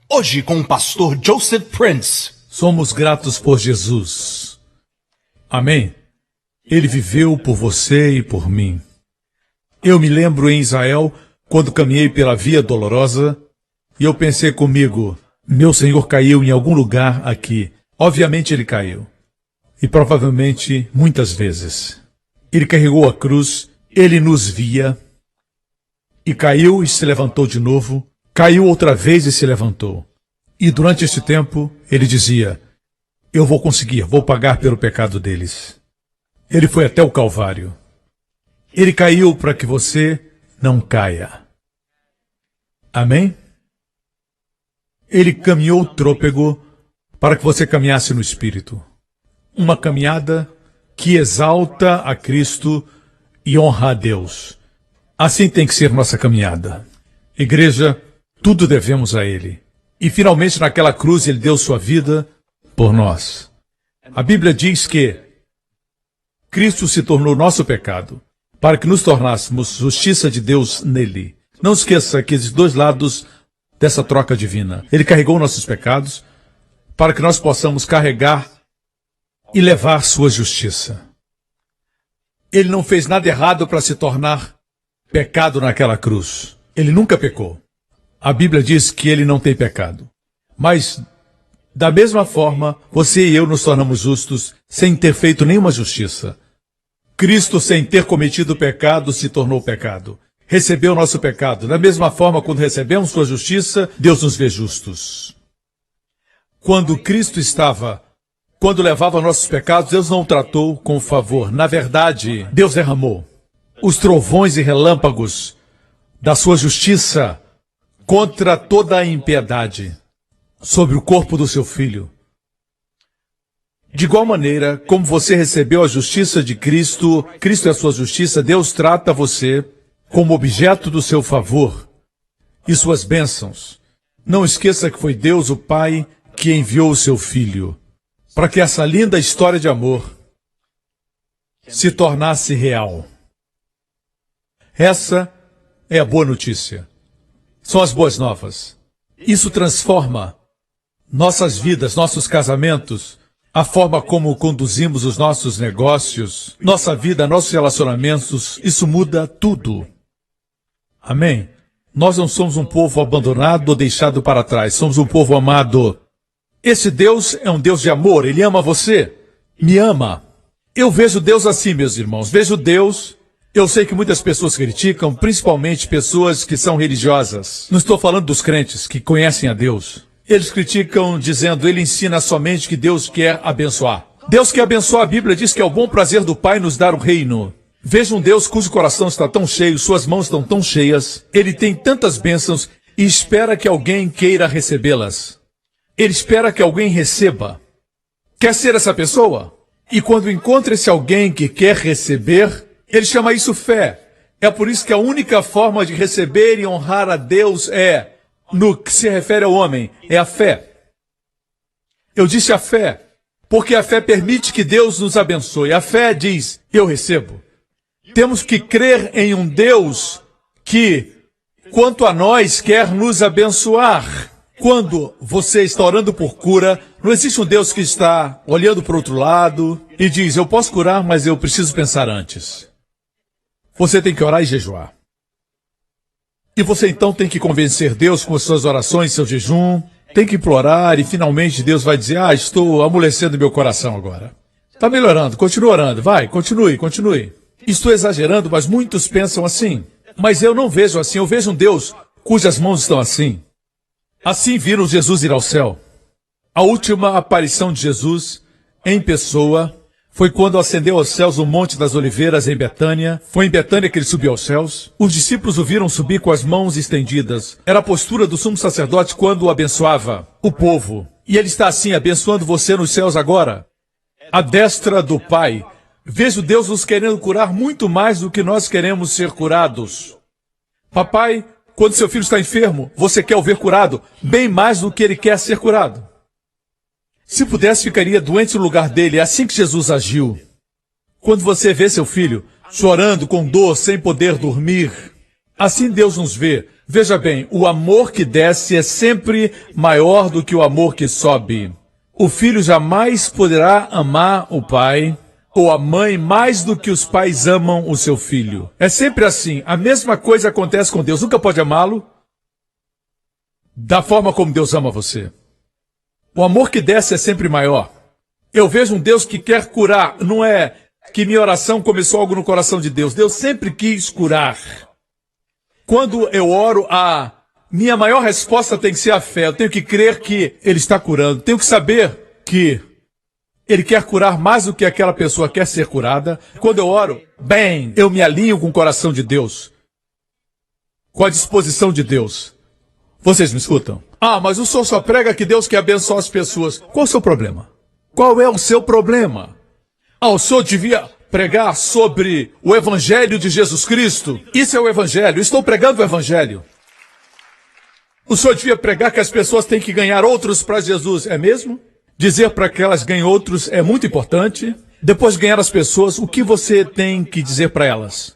Hoje com o pastor Joseph Prince. Somos gratos por Jesus. Amém? Ele viveu por você e por mim. Eu me lembro em Israel, quando caminhei pela Via Dolorosa, e eu pensei comigo, meu Senhor caiu em algum lugar aqui. Obviamente ele caiu. E provavelmente muitas vezes. Ele carregou a cruz, ele nos via, e caiu e se levantou de novo, caiu outra vez e se levantou. E durante este tempo, ele dizia, eu vou conseguir, vou pagar pelo pecado deles. Ele foi até o Calvário. Ele caiu para que você não caia. Amém? Ele caminhou trôpego para que você caminhasse no Espírito. Uma caminhada que exalta a Cristo e honra a Deus. Assim tem que ser nossa caminhada. Igreja, tudo devemos a Ele. E finalmente naquela cruz Ele deu sua vida por nós. A Bíblia diz que Cristo se tornou nosso pecado, para que nos tornássemos justiça de Deus nele. Não esqueça que existem dois lados dessa troca divina. Ele carregou nossos pecados, para que nós possamos carregar e levar sua justiça. Ele não fez nada errado para se tornar pecado naquela cruz. Ele nunca pecou. A Bíblia diz que ele não tem pecado. Mas, da mesma forma, você e eu nos tornamos justos sem ter feito nenhuma justiça. Cristo, sem ter cometido pecado, se tornou pecado. Recebeu nosso pecado. Da mesma forma, quando recebemos sua justiça, Deus nos vê justos. Quando levava nossos pecados, Deus não o tratou com favor. Na verdade, Deus derramou os trovões e relâmpagos da sua justiça contra toda a impiedade sobre o corpo do seu filho. De igual maneira, como você recebeu a justiça de Cristo, Cristo é a sua justiça, Deus trata você como objeto do seu favor e suas bênçãos. Não esqueça que foi Deus, o Pai, que enviou o seu Filho, para que essa linda história de amor se tornasse real. Essa é a boa notícia. São as boas novas. Isso transforma nossas vidas, nossos casamentos, a forma como conduzimos os nossos negócios, nossa vida, nossos relacionamentos. Isso muda tudo. Amém? Nós não somos um povo abandonado ou deixado para trás. Somos um povo amado. Esse Deus é um Deus de amor. Ele ama você. Me ama. Eu vejo Deus assim, meus irmãos. Vejo Deus. Eu sei que muitas pessoas criticam, principalmente pessoas que são religiosas. Não estou falando dos crentes que conhecem a Deus. Eles criticam dizendo, ele ensina somente que Deus quer abençoar. Deus quer abençoar, a Bíblia diz que é o bom prazer do Pai nos dar o reino. Veja um Deus cujo coração está tão cheio, suas mãos estão tão cheias, ele tem tantas bênçãos e espera que alguém queira recebê-las. Ele espera que alguém receba. Quer ser essa pessoa? E quando encontra esse alguém que quer receber, ele chama isso fé. É por isso que a única forma de receber e honrar a Deus no que se refere ao homem, é a fé. Eu disse a fé, porque a fé permite que Deus nos abençoe. A fé diz, eu recebo. Temos que crer em um Deus que, quanto a nós, quer nos abençoar. Quando você está orando por cura, não existe um Deus que está olhando para o outro lado e diz, eu posso curar, mas eu preciso pensar antes. Você tem que orar e jejuar. E você então tem que convencer Deus com as suas orações, seu jejum, tem que implorar e finalmente Deus vai dizer, estou amolecendo meu coração agora. Está melhorando, continue orando, vai, continue. Estou exagerando, mas muitos pensam assim. Mas eu não vejo assim, eu vejo um Deus cujas mãos estão assim. Assim viram Jesus ir ao céu. A última aparição de Jesus em pessoa foi quando ascendeu aos céus no Monte das Oliveiras, em Betânia. Foi em Betânia que ele subiu aos céus. Os discípulos o viram subir com as mãos estendidas. Era a postura do sumo sacerdote quando abençoava o povo. E ele está assim, abençoando você nos céus agora. À destra do Pai. Vejo Deus nos querendo curar muito mais do que nós queremos ser curados. Papai, quando seu filho está enfermo, você quer o ver curado, bem mais do que ele quer ser curado. Se pudesse, ficaria doente no lugar dele. É assim que Jesus agiu. Quando você vê seu filho chorando com dor, sem poder dormir, assim Deus nos vê. Veja bem, o amor que desce é sempre maior do que o amor que sobe. O filho jamais poderá amar o pai ou a mãe mais do que os pais amam o seu filho. É sempre assim. A mesma coisa acontece com Deus. Nunca pode amá-lo da forma como Deus ama você. O amor que desce é sempre maior. Eu vejo um Deus que quer curar. Não é que minha oração começou algo no coração de Deus. Deus sempre quis curar. Quando eu oro, a minha maior resposta tem que ser a fé. Eu tenho que crer que Ele está curando. Tenho que saber que Ele quer curar mais do que aquela pessoa quer ser curada. Quando eu oro, bem, eu me alinho com o coração de Deus, com a disposição de Deus. Vocês me escutam? Ah, mas o senhor só prega que Deus quer abençoar as pessoas. Qual o seu problema? Qual é o seu problema? Ah, o senhor devia pregar sobre o Evangelho de Jesus Cristo. Isso é o Evangelho. Estou pregando o Evangelho. O senhor devia pregar que as pessoas têm que ganhar outros para Jesus. É mesmo? Dizer para que elas ganhem outros é muito importante. Depois de ganhar as pessoas, o que você tem que dizer para elas?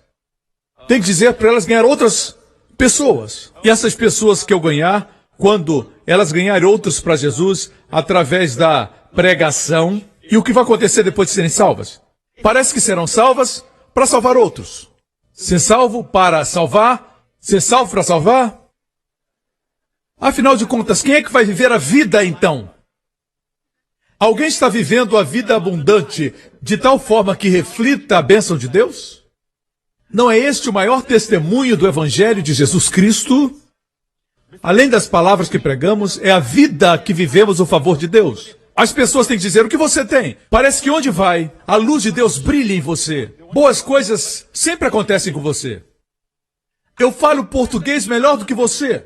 Tem que dizer para elas ganhar outras pessoas. E essas pessoas que eu ganhar, quando elas ganharem outros para Jesus, através da pregação, e o que vai acontecer depois de serem salvas? Parece que serão salvas para salvar outros. Ser salvo para salvar? Ser salvo para salvar? Afinal de contas, quem é que vai viver a vida então? Alguém está vivendo a vida abundante de tal forma que reflita a bênção de Deus? Não é este o maior testemunho do Evangelho de Jesus Cristo? Além das palavras que pregamos, é a vida que vivemos o favor de Deus. As pessoas têm que dizer o que você tem. Parece que onde vai, a luz de Deus brilha em você. Boas coisas sempre acontecem com você. Eu falo português melhor do que você.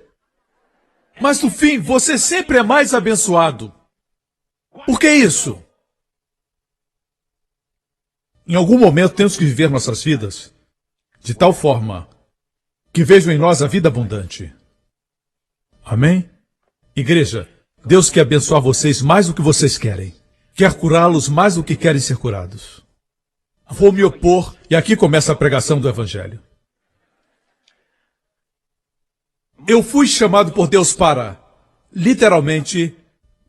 Mas no fim, você sempre é mais abençoado. Por que isso? Em algum momento temos que viver nossas vidas de tal forma que vejam em nós a vida abundante. Amém? Igreja, Deus quer abençoar vocês mais do que vocês querem. Quer curá-los mais do que querem ser curados. Vou me opor, e aqui começa a pregação do Evangelho. Eu fui chamado por Deus para, literalmente,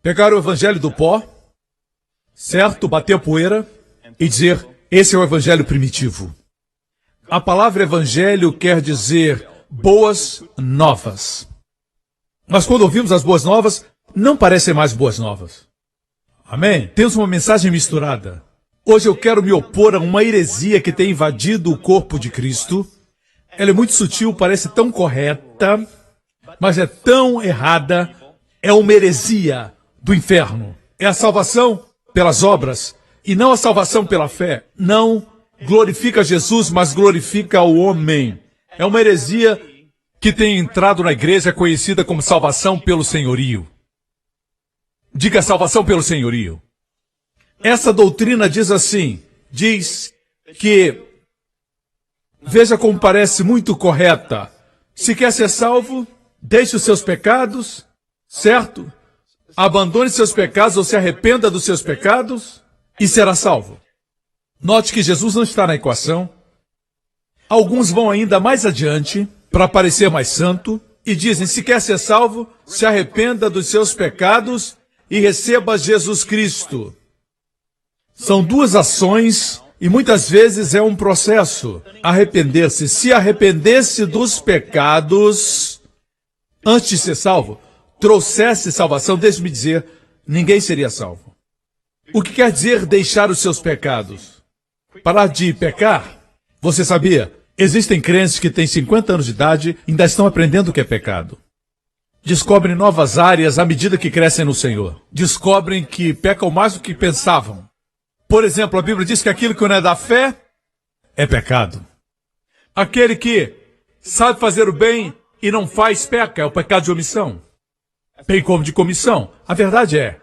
pegar o Evangelho do pó, certo? Bater a poeira e dizer, esse é o Evangelho primitivo. A palavra Evangelho quer dizer boas novas. Mas quando ouvimos as boas novas, não parecem mais boas novas. Amém? Temos uma mensagem misturada. Hoje eu quero me opor a uma heresia que tem invadido o corpo de Cristo. Ela é muito sutil, parece tão correta, mas é tão errada. É uma heresia do inferno. É a salvação pelas obras e não a salvação pela fé. Não glorifica Jesus, mas glorifica o homem. É uma heresia que tem entrado na igreja conhecida como salvação pelo senhorio. Diga salvação pelo senhorio. Essa doutrina diz assim, diz que, veja como parece muito correta, se quer ser salvo, deixe os seus pecados, certo? Abandone seus pecados ou se arrependa dos seus pecados e será salvo. Note que Jesus não está na equação. Alguns vão ainda mais adiante para parecer mais santo e dizem, se quer ser salvo, se arrependa dos seus pecados e receba Jesus Cristo. São duas ações e muitas vezes é um processo. Arrepender-se. Se arrependesse dos pecados antes de ser salvo, trouxesse salvação, deixe-me dizer, ninguém seria salvo. O que quer dizer deixar os seus pecados? Parar de pecar? Você sabia? Existem crentes que têm 50 anos de idade e ainda estão aprendendo o que é pecado. Descobrem novas áreas à medida que crescem no Senhor. Descobrem que pecam mais do que pensavam. Por exemplo, a Bíblia diz que aquilo que não é da fé é pecado. Aquele que sabe fazer o bem e não faz peca, é o pecado de omissão. Bem como de comissão. A verdade é,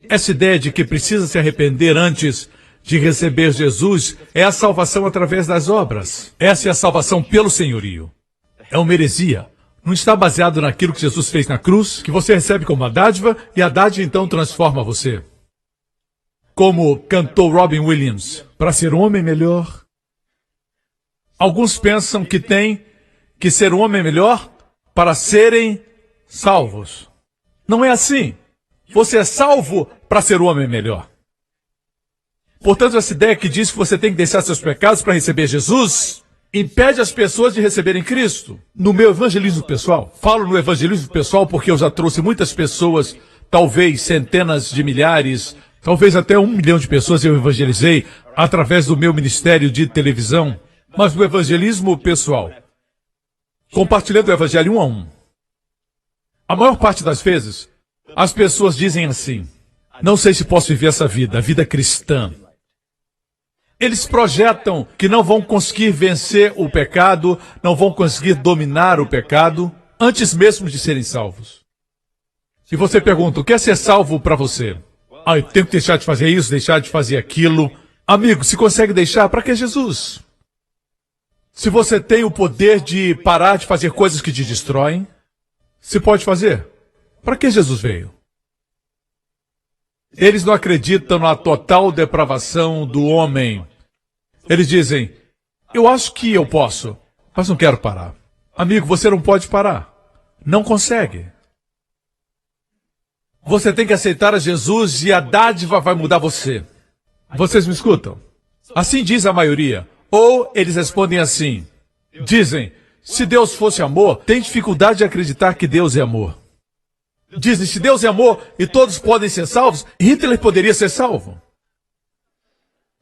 essa ideia de que precisa se arrepender antes de receber Jesus é a salvação através das obras. Essa é a salvação pelo senhorio. É uma heresia. Não está baseado naquilo que Jesus fez na cruz, que você recebe como uma dádiva, e a dádiva então transforma você. Como cantou Robin Williams, para ser um homem melhor. Alguns pensam que tem que ser um homem melhor para serem salvos. Não é assim. Você é salvo para ser um homem melhor. Portanto, essa ideia que diz que você tem que deixar seus pecados para receber Jesus, impede as pessoas de receberem Cristo. No meu evangelismo pessoal, falo no evangelismo pessoal porque eu já trouxe muitas pessoas, talvez centenas de milhares, talvez até 1 milhão de pessoas eu evangelizei através do meu ministério de televisão. Mas no evangelismo pessoal, compartilhando o evangelho 1 a 1, a maior parte das vezes, as pessoas dizem assim: não sei se posso viver essa vida, a vida cristã. Eles projetam que não vão conseguir vencer o pecado, não vão conseguir dominar o pecado, antes mesmo de serem salvos. Se você pergunta, o que é ser salvo para você? Eu tenho que deixar de fazer isso, deixar de fazer aquilo. Amigo, se consegue deixar, para que Jesus? Se você tem o poder de parar de fazer coisas que te destroem, se pode fazer. Para que Jesus veio? Eles não acreditam na total depravação do homem. Eles dizem, eu acho que eu posso, mas não quero parar. Amigo, você não pode parar. Não consegue. Você tem que aceitar a Jesus e a dádiva vai mudar você. Vocês me escutam? Assim diz a maioria. Ou eles respondem assim. Dizem, se Deus fosse amor, tem dificuldade de acreditar que Deus é amor. Dizem, se Deus é amor e todos podem ser salvos, Hitler poderia ser salvo.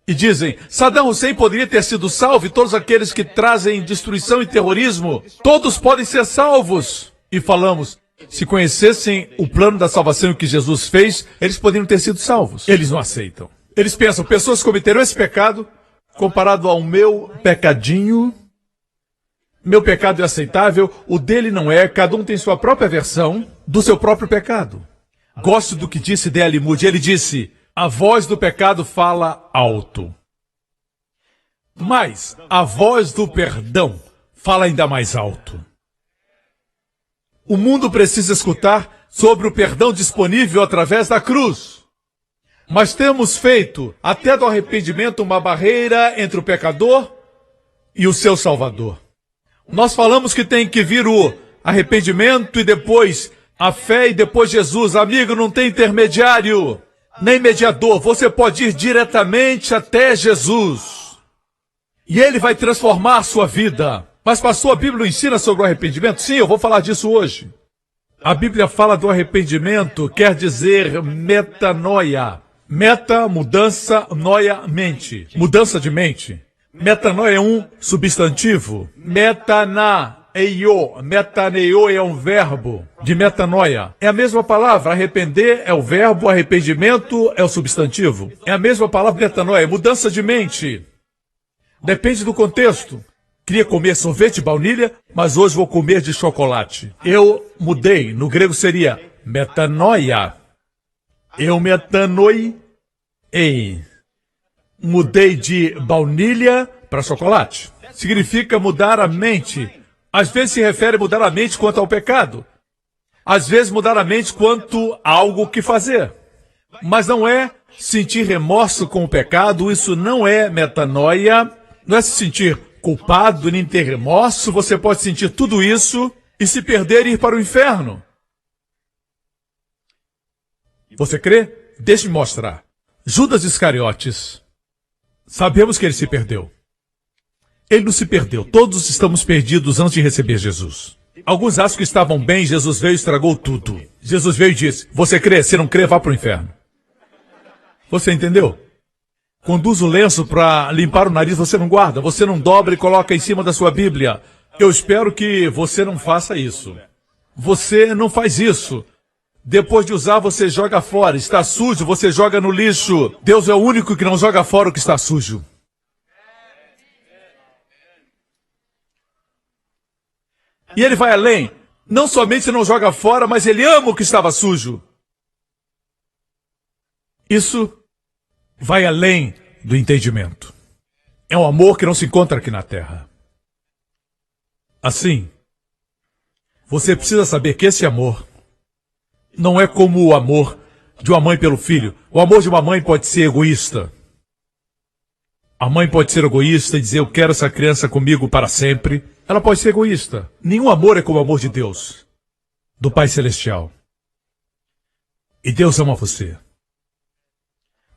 E dizem, Saddam Hussein poderia ter sido salvo e todos aqueles que trazem destruição e terrorismo, todos podem ser salvos. E falamos, se conhecessem o plano da salvação e o que Jesus fez, eles poderiam ter sido salvos. Eles não aceitam. Eles pensam, pessoas cometeram esse pecado, comparado ao meu pecadinho, meu pecado é aceitável, o dele não é, cada um tem sua própria versão do seu próprio pecado. Gosto do que disse D.L. Moody, ele disse, a voz do pecado fala alto, mas a voz do perdão fala ainda mais alto. O mundo precisa escutar sobre o perdão disponível através da cruz. Mas temos feito, até do arrependimento, uma barreira entre o pecador e o seu Salvador. Nós falamos que tem que vir o arrependimento e depois a fé e depois Jesus. Amigo, não tem intermediário, nem mediador. Você pode ir diretamente até Jesus. E Ele vai transformar a sua vida. Mas pastor, a Bíblia ensina sobre o arrependimento? Sim, eu vou falar disso hoje. A Bíblia fala do arrependimento, quer dizer metanoia. Meta, mudança, noia, mente. Mudança de mente. Metanoia é um substantivo. Metaneio. Metaneio é um verbo de metanoia. É a mesma palavra. Arrepender é o verbo, arrependimento é o substantivo. É a mesma palavra metanoia, mudança de mente. Depende do contexto. Queria comer sorvete de baunilha, mas hoje vou comer de chocolate. Eu mudei. No grego seria metanoia. Eu metanoiei. Mudei de baunilha para chocolate. Significa mudar a mente. Às vezes se refere a mudar a mente quanto ao pecado. Às vezes mudar a mente quanto a algo que fazer. Mas não é sentir remorso com o pecado, isso não é metanoia. Não é se sentir culpado nem ter remorso. Você pode sentir tudo isso e se perder e ir para o inferno. Você crê? Deixe-me mostrar. Judas Iscariotes. Sabemos que ele se perdeu. Ele não se perdeu. Todos estamos perdidos antes de receber Jesus. Alguns acham que estavam bem, Jesus veio e estragou tudo. Jesus veio e disse, você crê? Se não crê, vá para o inferno. Você entendeu? Conduz o lenço para limpar o nariz, você não guarda, você não dobra e coloca em cima da sua Bíblia. Eu espero que você não faça isso. Você não faz isso. Depois de usar, você joga fora. Está sujo, você joga no lixo. Deus é o único que não joga fora o que está sujo. E ele vai além. Não somente não joga fora, mas ele ama o que estava sujo. Isso vai além do entendimento. É um amor que não se encontra aqui na terra. Assim, você precisa saber que esse amor não é como o amor de uma mãe pelo filho. O amor de uma mãe pode ser egoísta. A mãe pode ser egoísta e dizer, eu quero essa criança comigo para sempre. Ela pode ser egoísta. Nenhum amor é como o amor de Deus, do Pai Celestial. E Deus ama você.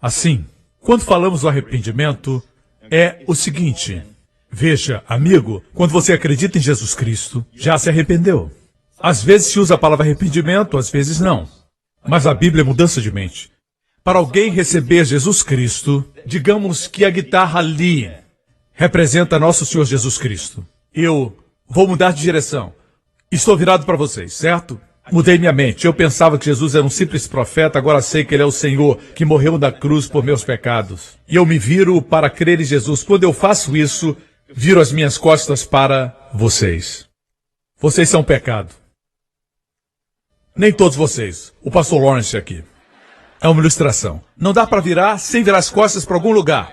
Assim, quando falamos do arrependimento, é o seguinte: veja, amigo, quando você acredita em Jesus Cristo, já se arrependeu. Às vezes se usa a palavra arrependimento, às vezes não. Mas a Bíblia é mudança de mente. Para alguém receber Jesus Cristo, digamos que a guitarra ali representa nosso Senhor Jesus Cristo. Eu vou mudar de direção. Estou virado para vocês, certo? Mudei minha mente. Eu pensava que Jesus era um simples profeta, agora sei que ele é o Senhor que morreu na cruz por meus pecados. E eu me viro para crer em Jesus. Quando eu faço isso, viro as minhas costas para vocês. Vocês são pecado. Nem todos vocês. O pastor Lawrence aqui. É uma ilustração. Não dá para virar sem virar as costas para algum lugar.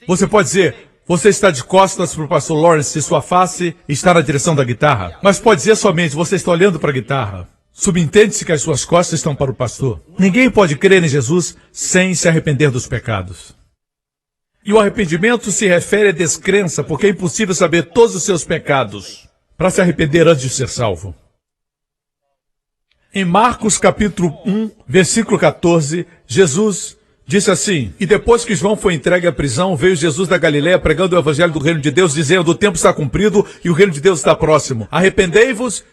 Você pode dizer: você está de costas para o pastor Lawrence e sua face está na direção da guitarra. Mas pode dizer somente: você está olhando para a guitarra. Subentende-se que as suas costas estão para o pastor. Ninguém pode crer em Jesus sem se arrepender dos pecados. E o arrependimento se refere à descrença, porque é impossível saber todos os seus pecados para se arrepender antes de ser salvo. Em Marcos capítulo 1, versículo 14, Jesus disse assim: e depois que João foi entregue à prisão, veio Jesus da Galileia pregando o evangelho do reino de Deus, dizendo: o tempo está cumprido e o reino de Deus está próximo. Arrependei-vos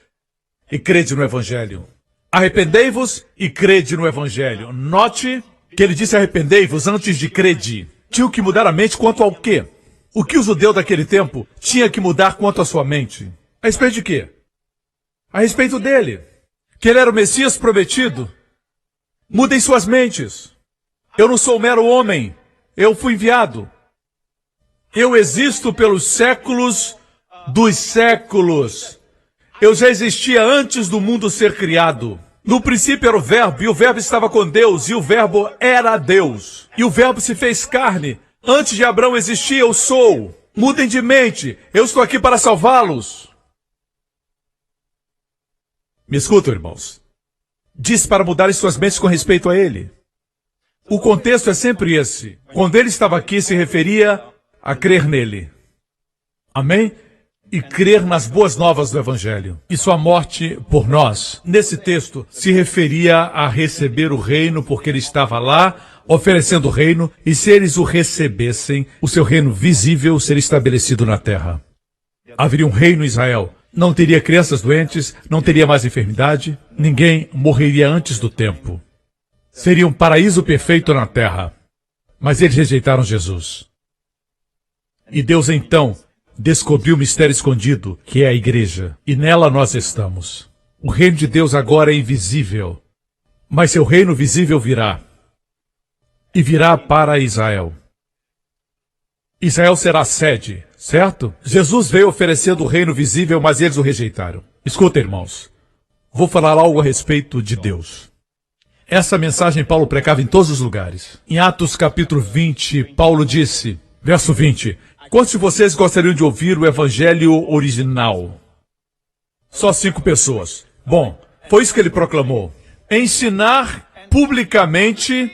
e crede no evangelho. Arrependei-vos e crede no evangelho. Note que ele disse arrependei-vos antes de crede. Tinha que mudar a mente quanto ao quê? O que o judeu daquele tempo tinha que mudar quanto à sua mente? A respeito de quê? A respeito dele. Que ele era o Messias prometido. Mudem suas mentes. Eu não sou um mero homem. Eu fui enviado. Eu existo pelos séculos dos séculos. Eu já existia antes do mundo ser criado. No princípio era o Verbo, e o Verbo estava com Deus, e o Verbo era Deus. E o Verbo se fez carne. Antes de Abraão existir, eu sou. Mudem de mente. Eu estou aqui para salvá-los. Me escutam, irmãos. Diz para mudarem suas mentes com respeito a ele. O contexto é sempre esse. Quando ele estava aqui, se referia a crer nele. Amém? E crer nas boas novas do Evangelho. E sua morte por nós, nesse texto, se referia a receber o reino, porque ele estava lá, oferecendo o reino, e se eles o recebessem, o seu reino visível seria estabelecido na terra. Haveria um reino em Israel. Não teria crianças doentes, não teria mais enfermidade, ninguém morreria antes do tempo. Seria um paraíso perfeito na terra. Mas eles rejeitaram Jesus. E Deus então descobriu o mistério escondido, que é a igreja, e nela nós estamos. O reino de Deus agora é invisível, mas seu reino visível virá, e virá para Israel. Israel será a sede, certo? Jesus veio oferecendo o reino visível, mas eles o rejeitaram. Escuta, irmãos, vou falar algo a respeito de Deus. Essa mensagem Paulo pregava em todos os lugares. Em Atos capítulo 20, Paulo disse, verso 20, quantos de vocês gostariam de ouvir o evangelho original? Só 5 pessoas. Bom, foi isso que ele proclamou. Ensinar publicamente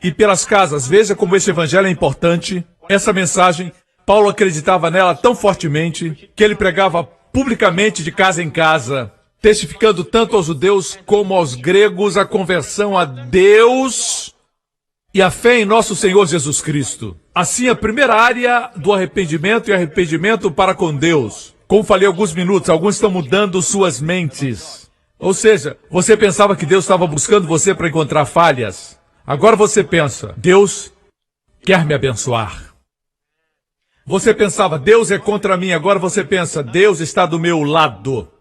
e pelas casas. Veja como esse evangelho é importante. Essa mensagem, Paulo acreditava nela tão fortemente que ele pregava publicamente de casa em casa, testificando tanto aos judeus como aos gregos a conversão a Deus e a fé em nosso Senhor Jesus Cristo. Assim, a primeira área do arrependimento é arrependimento para com Deus. Como falei há alguns minutos, alguns estão mudando suas mentes. Ou seja, você pensava que Deus estava buscando você para encontrar falhas. Agora você pensa, Deus quer me abençoar. Você pensava, Deus é contra mim. Agora você pensa, Deus está do meu lado.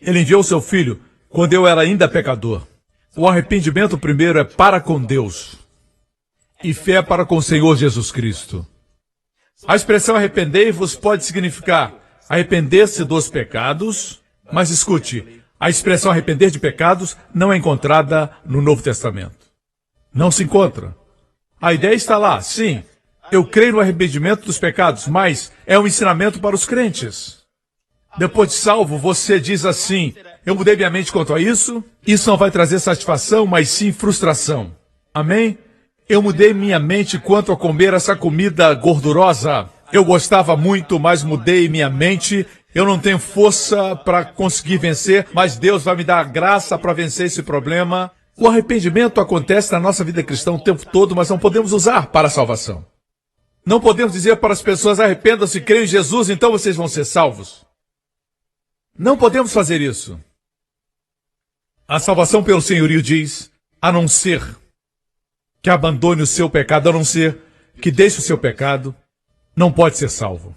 Ele enviou seu filho quando eu era ainda pecador. O arrependimento primeiro é para com Deus. E fé para com o Senhor Jesus Cristo. A expressão arrependei-vos pode significar arrepender-se dos pecados, mas escute, a expressão arrepender de pecados não é encontrada no Novo Testamento. Não se encontra. A ideia está lá, sim. Eu creio no arrependimento dos pecados, mas é um ensinamento para os crentes. Depois de salvo, você diz assim, eu mudei minha mente quanto a isso, isso não vai trazer satisfação, mas sim frustração. Amém? Eu mudei minha mente quanto a comer essa comida gordurosa. Eu gostava muito, mas mudei minha mente Eu não tenho força para conseguir vencer, mas Deus vai me dar a graça para vencer esse problema. O arrependimento acontece na nossa vida cristã o tempo todo, mas não podemos usar para a salvação. Não podemos dizer para as pessoas: arrependam-se, creiam em Jesus, então vocês vão ser salvos. Não podemos fazer isso. A salvação pelo senhorio diz: a não ser que abandone o seu pecado, a não ser que deixe o seu pecado, não pode ser salvo.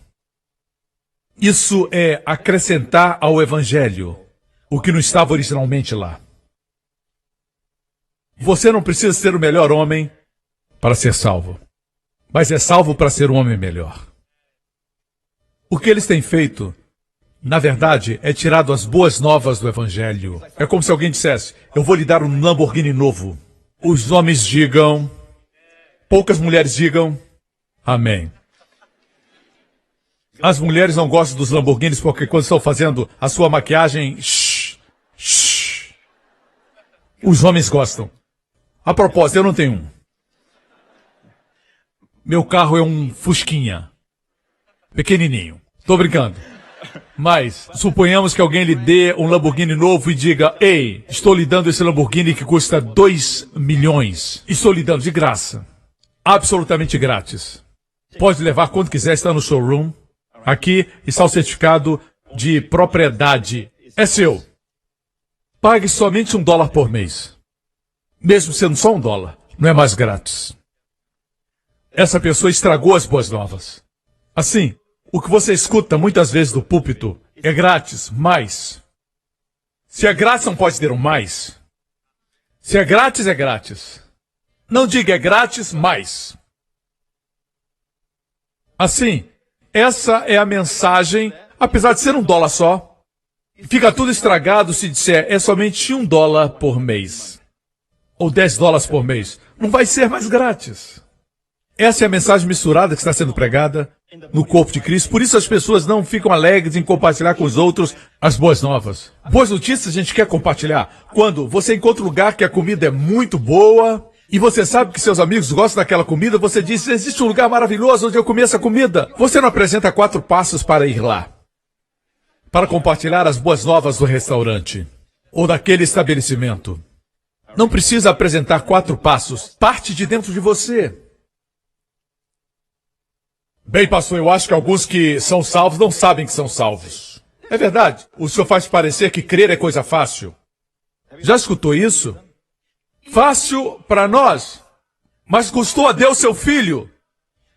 Isso é acrescentar ao Evangelho o que não estava originalmente lá. Você não precisa ser o melhor homem para ser salvo, mas é salvo para ser um homem melhor. O que eles têm feito, na verdade, é tirado as boas novas do Evangelho. É como se alguém dissesse: eu vou lhe dar um Lamborghini novo. Os homens digam, poucas mulheres digam, amém. As mulheres não gostam dos Lamborghinis porque quando estão fazendo a sua maquiagem, shh. Os homens gostam. A propósito, eu não tenho um. Meu carro é um Fusquinha. Pequenininho. Tô brincando. Mas, suponhamos que alguém lhe dê um Lamborghini novo e diga: ei, estou lhe dando esse Lamborghini que custa 2 milhões. Estou lhe dando de graça. Absolutamente grátis. Pode levar quando quiser, está no showroom. Aqui está o certificado de propriedade. É seu. Pague somente $1 por mês. Mesmo sendo só $1, não é mais grátis. Essa pessoa estragou as boas novas. Assim, o que você escuta muitas vezes do púlpito é grátis, mais. Se é grátis, não pode ter um mais. Se é grátis, é grátis. Não diga é grátis, mais. Assim, essa é a mensagem, apesar de ser $1 só. Fica tudo estragado se disser é somente $1 por mês. Ou $10 por mês. Não vai ser mais grátis. Essa é a mensagem misturada que está sendo pregada no corpo de Cristo. Por isso as pessoas não ficam alegres em compartilhar com os outros as boas novas. Boas notícias a gente quer compartilhar. Quando você encontra um lugar que a comida é muito boa e você sabe que seus amigos gostam daquela comida, você diz: existe um lugar maravilhoso onde eu comi essa comida. Você não apresenta 4 passos para ir lá, para compartilhar as boas novas do restaurante ou daquele estabelecimento. Não precisa apresentar 4 passos. Parte de dentro de você. Bem, pastor, eu acho que alguns que são salvos não sabem que são salvos. É verdade. O senhor faz parecer que crer é coisa fácil. Já escutou isso? Fácil para nós, mas custou a Deus seu Filho.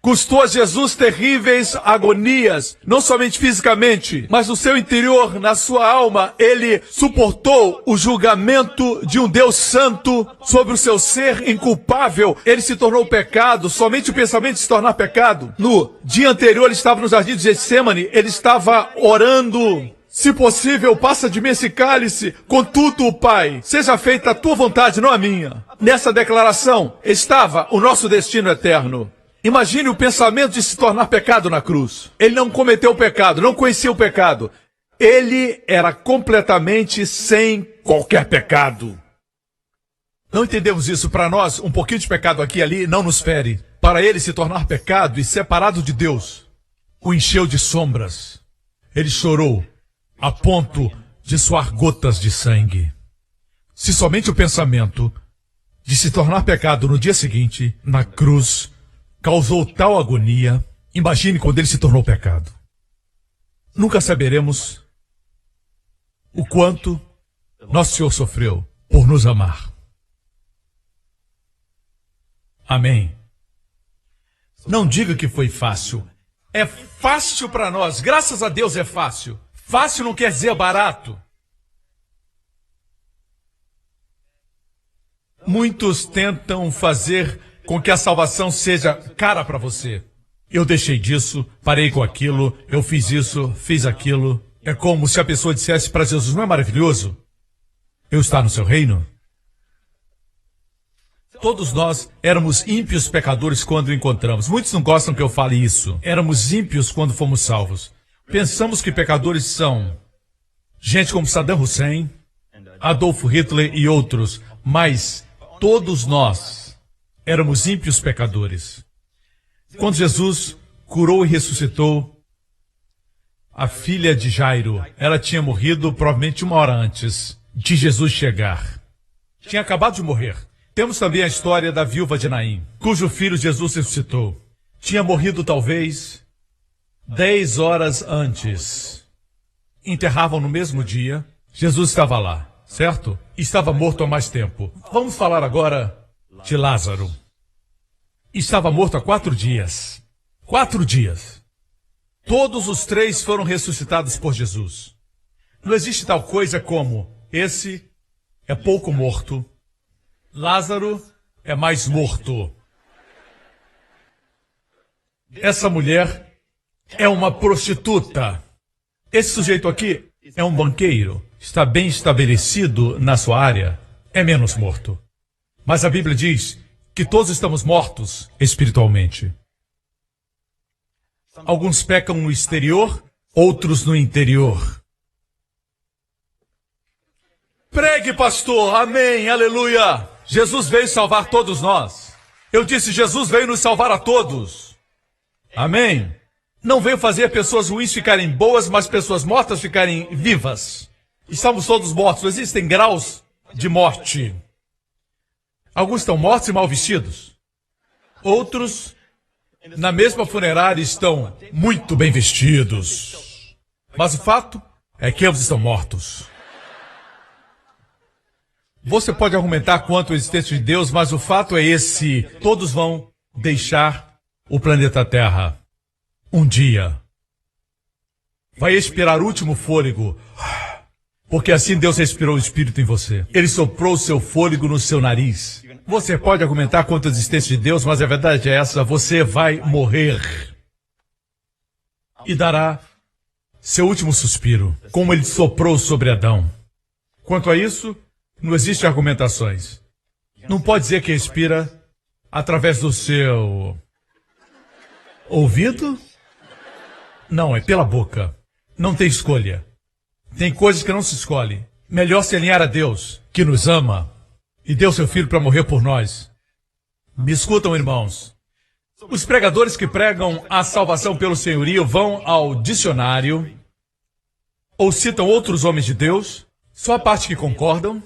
Custou a Jesus terríveis agonias, não somente fisicamente, mas no seu interior, na sua alma. Ele suportou o julgamento de um Deus santo sobre o seu ser inculpável. Ele se tornou pecado, somente o pensamento de se tornar pecado. No dia anterior, ele estava no jardim de Getsemane, ele estava orando: se possível, passa de mim esse cálice, contudo, Pai, seja feita a tua vontade, não a minha. Nessa declaração estava o nosso destino eterno. Imagine o pensamento de se tornar pecado na cruz. Ele não cometeu o pecado, não conhecia o pecado. Ele era completamente sem qualquer pecado. Não entendemos isso. Para nós, um pouquinho de pecado aqui e ali não nos fere. Para ele, se tornar pecado e separado de Deus o encheu de sombras. Ele chorou a ponto de suar gotas de sangue. Se somente o pensamento de se tornar pecado no dia seguinte, na cruz, causou tal agonia, imagine quando ele se tornou pecado. Nunca saberemos o quanto nosso Senhor sofreu por nos amar. Amém. Não diga que foi fácil. É fácil para nós. Graças a Deus é fácil. Fácil não quer dizer barato. Muitos tentam fazer com que a salvação seja cara para você. Eu deixei disso, parei com aquilo, eu fiz isso, fiz aquilo. É como se a pessoa dissesse para Jesus: não é maravilhoso eu estar no seu reino? Todos nós éramos ímpios pecadores quando o encontramos. Muitos não gostam que eu fale isso. Éramos ímpios quando fomos salvos. Pensamos que pecadores são gente como Saddam Hussein, Adolf Hitler e outros, mas todos nós éramos ímpios pecadores. Quando Jesus curou e ressuscitou, A filha de Jairo, ela tinha morrido provavelmente 1 hora antes de Jesus chegar. Tinha acabado de morrer. Temos também a história da viúva de Naim, cujo filho Jesus ressuscitou. Tinha morrido talvez 10 horas antes. Enterravam no mesmo dia. Jesus estava lá, certo? Estava morto há mais tempo. Vamos falar agora de Lázaro. Estava morto há 4 dias. 4 dias. Todos os 3 foram ressuscitados por Jesus. Não existe tal coisa como esse é pouco morto, Lázaro é mais morto. Essa mulher é uma prostituta. Esse sujeito aqui é um banqueiro. Está bem estabelecido na sua área. É menos morto. Mas a Bíblia diz que todos estamos mortos espiritualmente. Alguns pecam no exterior, outros no interior. Pregue, pastor. Amém. Aleluia. Jesus veio salvar todos nós. Eu disse, Jesus veio nos salvar a todos. Amém. Não veio fazer pessoas ruins ficarem boas, mas pessoas mortas ficarem vivas. Estamos todos mortos. Existem graus de morte. Alguns estão mortos e mal vestidos. Outros, na mesma funerária, estão muito bem vestidos. Mas o fato é que eles estão mortos. Você pode argumentar quanto à existência de Deus, mas o fato é esse. Todos vão deixar o planeta Terra. Um dia. Vai expirar o último fôlego. Porque assim Deus respirou o Espírito em você. Ele soprou o seu fôlego no seu nariz. Você pode argumentar quanto à existência de Deus, mas a verdade é essa. Você vai morrer. E dará seu último suspiro, como ele soprou sobre Adão. Quanto a isso, não existe argumentações. Não pode dizer que respira através do seu ouvido? Não, é pela boca. Não tem escolha. Tem coisas que não se escolhe. Melhor se alinhar a Deus, que nos ama e deu seu filho para morrer por nós. Me escutam, irmãos. Os pregadores que pregam a salvação pelo senhorio vão ao dicionário ou citam outros homens de Deus, só a parte que concordam.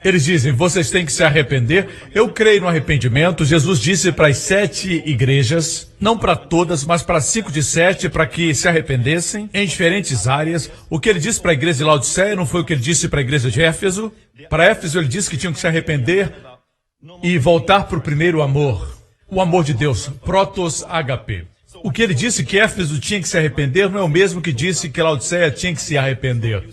Eles dizem, vocês têm que se arrepender. Eu creio no arrependimento. Jesus disse para as 7 igrejas, não para todas, mas para 5 de 7, para que se arrependessem em diferentes áreas. O que ele disse para a igreja de Laodiceia não foi o que ele disse para a igreja de Éfeso. Para Éfeso ele disse que tinham que se arrepender e voltar para o primeiro amor. O amor de Deus, protos agape. O que ele disse que Éfeso tinha que se arrepender não é o mesmo que disse que Laodiceia tinha que se arrepender.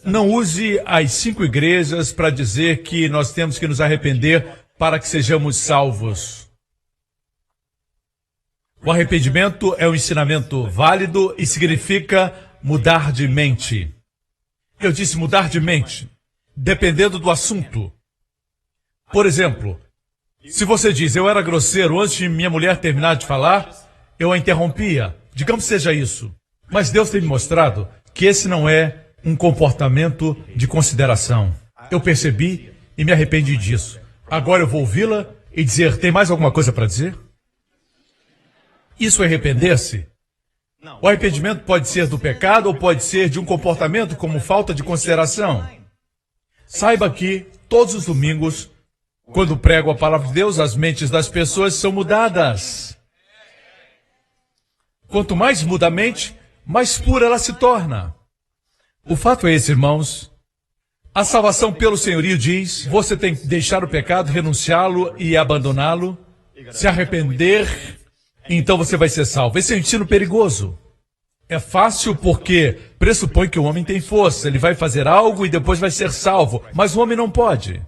Não use as 5 igrejas para dizer que nós temos que nos arrepender para que sejamos salvos. O arrependimento é um ensinamento válido e significa mudar de mente. Eu disse mudar de mente, dependendo do assunto. Por exemplo, se você diz, eu era grosseiro antes de minha mulher terminar de falar, eu a interrompia. Digamos que seja isso. Mas Deus tem me mostrado que esse não é um comportamento de consideração. Eu percebi e me arrependi disso. Agora eu vou ouvi-la e dizer, tem mais alguma coisa para dizer? Isso é arrepender-se? O arrependimento pode ser do pecado ou pode ser de um comportamento como falta de consideração. Saiba que, todos os domingos, quando prego a palavra de Deus, as mentes das pessoas são mudadas. Quanto mais muda a mente, mais pura ela se torna. O fato é esse, irmãos. A salvação pelo senhorio diz, você tem que deixar o pecado, renunciá-lo e abandoná-lo, se arrepender, então você vai ser salvo. Esse é um ensino perigoso. É fácil porque pressupõe que o homem tem força, ele vai fazer algo e depois vai ser salvo, mas o homem não pode.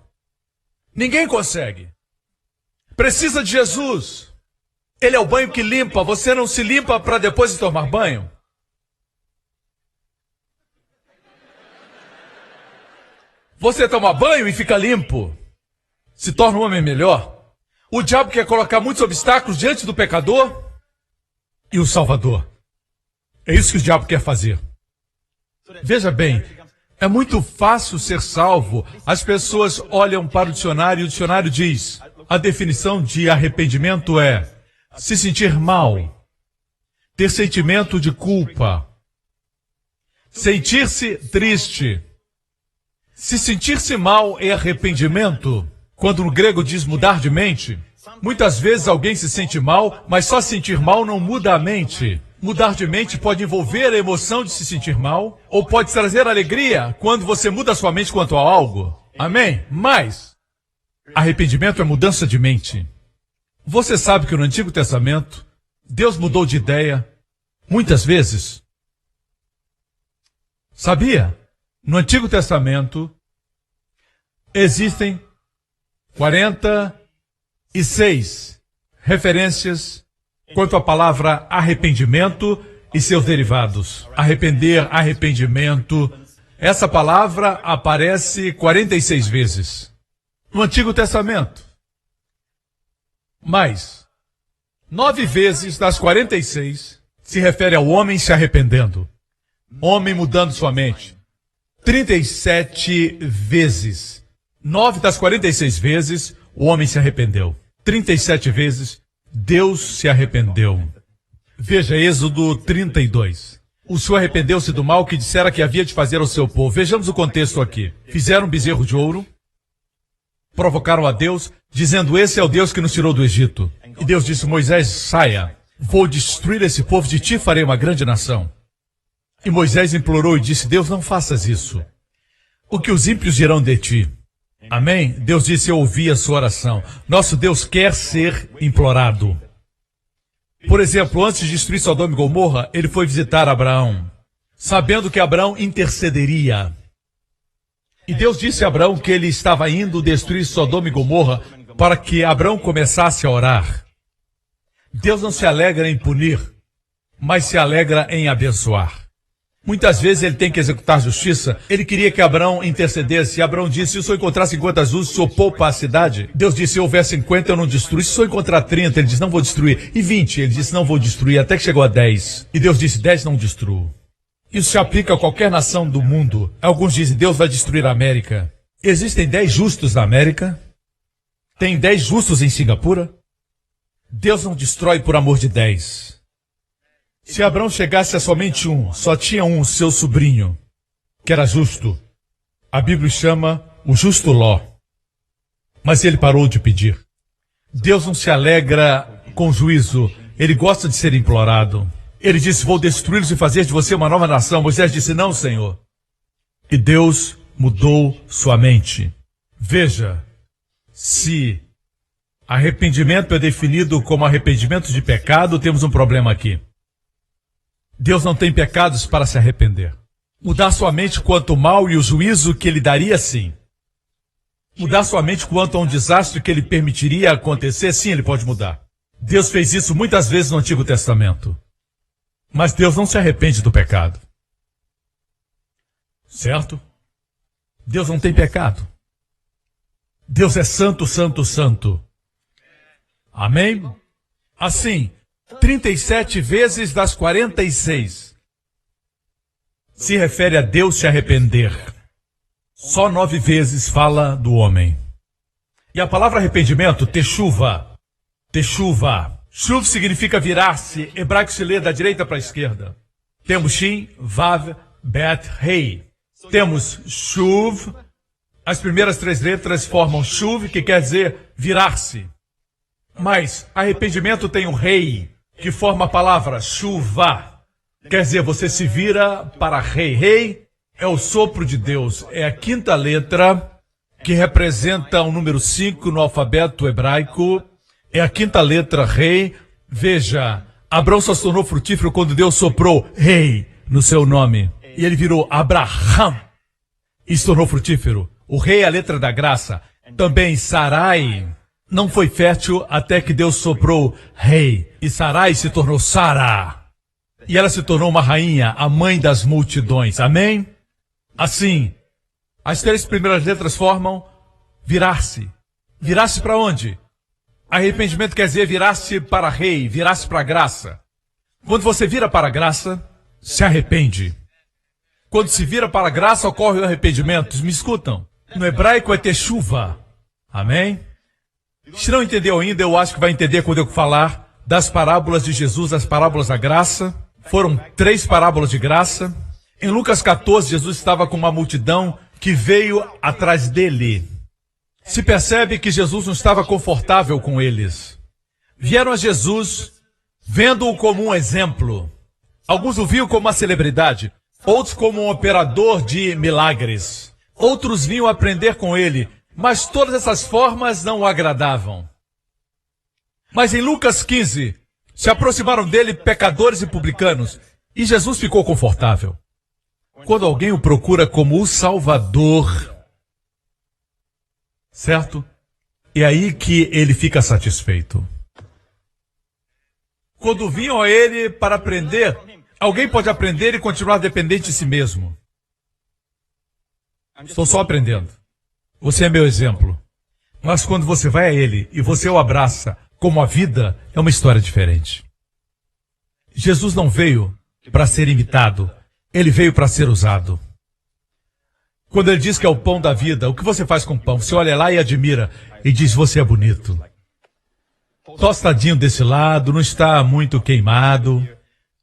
Ninguém consegue. Precisa de Jesus. Ele é o banho que limpa, você não se limpa para depois de tomar banho. Você toma banho e fica limpo. Se torna um homem melhor. O diabo quer colocar muitos obstáculos diante do pecador e o Salvador. É isso que o diabo quer fazer. Veja bem, é muito fácil ser salvo. As pessoas olham para o dicionário e o dicionário diz, a definição de arrependimento é se sentir mal, ter sentimento de culpa, Sentir-se triste. Se sentir-se mal é arrependimento, quando no grego diz mudar de mente, muitas vezes alguém se sente mal, mas só sentir mal não muda a mente. Mudar de mente pode envolver a emoção de se sentir mal, ou pode trazer alegria quando você muda sua mente quanto a algo. Amém? Mas arrependimento é mudança de mente. Você sabe que no Antigo Testamento, Deus mudou de ideia muitas vezes. Sabia? No Antigo Testamento, existem 46 referências quanto à palavra arrependimento e seus derivados. Arrepender, arrependimento. Essa palavra aparece 46 vezes no Antigo Testamento. Mas 9 vezes das 46 se refere ao homem se arrependendo. Homem mudando sua mente. 37 vezes. 9 das 46 vezes o homem se arrependeu. 37 vezes Deus se arrependeu. Veja Êxodo 32. O Senhor arrependeu-se do mal que dissera que havia de fazer ao seu povo. Vejamos o contexto aqui. Fizeram um bezerro de ouro, provocaram a Deus, dizendo: esse é o Deus que nos tirou do Egito. E Deus disse: Moisés, saia, vou destruir esse povo, de ti farei uma grande nação. E Moisés implorou e disse: Deus, não faças isso. O que os ímpios dirão de ti? Amém? Deus disse: eu ouvi a sua oração. Nosso Deus quer ser implorado. Por exemplo, antes de destruir Sodoma e Gomorra, ele foi visitar Abraão, sabendo que Abraão intercederia. E Deus disse a Abraão que ele estava indo destruir Sodoma e Gomorra para que Abraão começasse a orar. Deus não se alegra em punir, mas se alegra em abençoar. Muitas vezes ele tem que executar justiça. Ele queria que Abraão intercedesse. E Abraão disse: se o senhor encontrar 50 justos, o senhor poupa a cidade? Deus disse: se houver 50, eu não destruo. Se o senhor encontrar 30, ele disse: não vou destruir. E 20, ele disse: não vou destruir. Até que chegou a 10. E Deus disse: 10 não destruo. Isso se aplica a qualquer nação do mundo. Alguns dizem: Deus vai destruir a América. Existem 10 justos na América? Tem 10 justos em Singapura? Deus não destrói por amor de 10. Se Abraão chegasse a somente um, só tinha um, seu sobrinho, que era justo. A Bíblia chama o justo Ló. Mas ele parou de pedir. Deus não se alegra com juízo. Ele gosta de ser implorado. Ele disse: vou destruí-los e fazer de você uma nova nação. Moisés disse: não, Senhor. E Deus mudou sua mente. Veja, se arrependimento é definido como arrependimento de pecado, temos um problema aqui. Deus não tem pecados para se arrepender. Mudar sua mente quanto ao mal e o juízo que ele daria, sim. Mudar sua mente quanto a um desastre que ele permitiria acontecer, sim, ele pode mudar. Deus fez isso muitas vezes no Antigo Testamento. Mas Deus não se arrepende do pecado. Certo? Deus não tem pecado. Deus é santo, santo, santo. Amém? Assim, 37 vezes das 46 se refere a Deus se arrepender. Só 9 vezes fala do homem. E a palavra arrependimento, teshuva. Teshuva. Shuv significa virar-se. Hebraico se lê da direita para a esquerda. Temos Shin, Vav, Bet, Rei. Temos Shuv. As primeiras 3 letras formam Shuv, que quer dizer virar-se. Mas arrependimento tem um Rei, que forma a palavra Shuvah. Quer dizer, você se vira para Rei. Rei é o sopro de Deus. É a 5ª letra que representa o número 5 no alfabeto hebraico. É a 5ª letra Rei. Veja, Abraão só se tornou frutífero quando Deus soprou Rei no seu nome. E ele virou Abraham e se tornou frutífero. O Rei é a letra da graça. Também Sarai não foi fértil até que Deus soprou Rei. E Sarai se tornou Sara. E ela se tornou uma rainha, a mãe das multidões. Amém? Assim, as 3 primeiras letras formam virar-se. Virar-se para onde? Arrependimento quer dizer virar-se para Rei, virar-se para a graça. Quando você vira para a graça, se arrepende. Quando se vira para a graça, ocorre o arrependimento. Me escutam? No hebraico é teshuva. Amém? Se não entendeu ainda, eu acho que vai entender quando eu falar das parábolas de Jesus, as parábolas da graça. Foram 3 parábolas de graça. Em Lucas 14, Jesus estava com uma multidão que veio atrás dele. Se percebe que Jesus não estava confortável com eles. Vieram a Jesus, vendo-o como um exemplo. Alguns o viam como uma celebridade, outros como um operador de milagres. Outros vinham aprender com ele, mas todas essas formas não o agradavam. Mas em Lucas 15, se aproximaram dele pecadores e publicanos, e Jesus ficou confortável. Quando alguém o procura como o Salvador, certo? É aí que ele fica satisfeito. Quando vinham a ele para aprender, alguém pode aprender e continuar dependente de si mesmo. Estou só aprendendo. Você é meu exemplo. Mas quando você vai a ele e você o abraça como a vida, é uma história diferente. Jesus não veio para ser imitado. Ele veio para ser usado. Quando ele diz que é o pão da vida, o que você faz com o pão? Você olha lá e admira e diz, você é bonito. Tostadinho desse lado, não está muito queimado.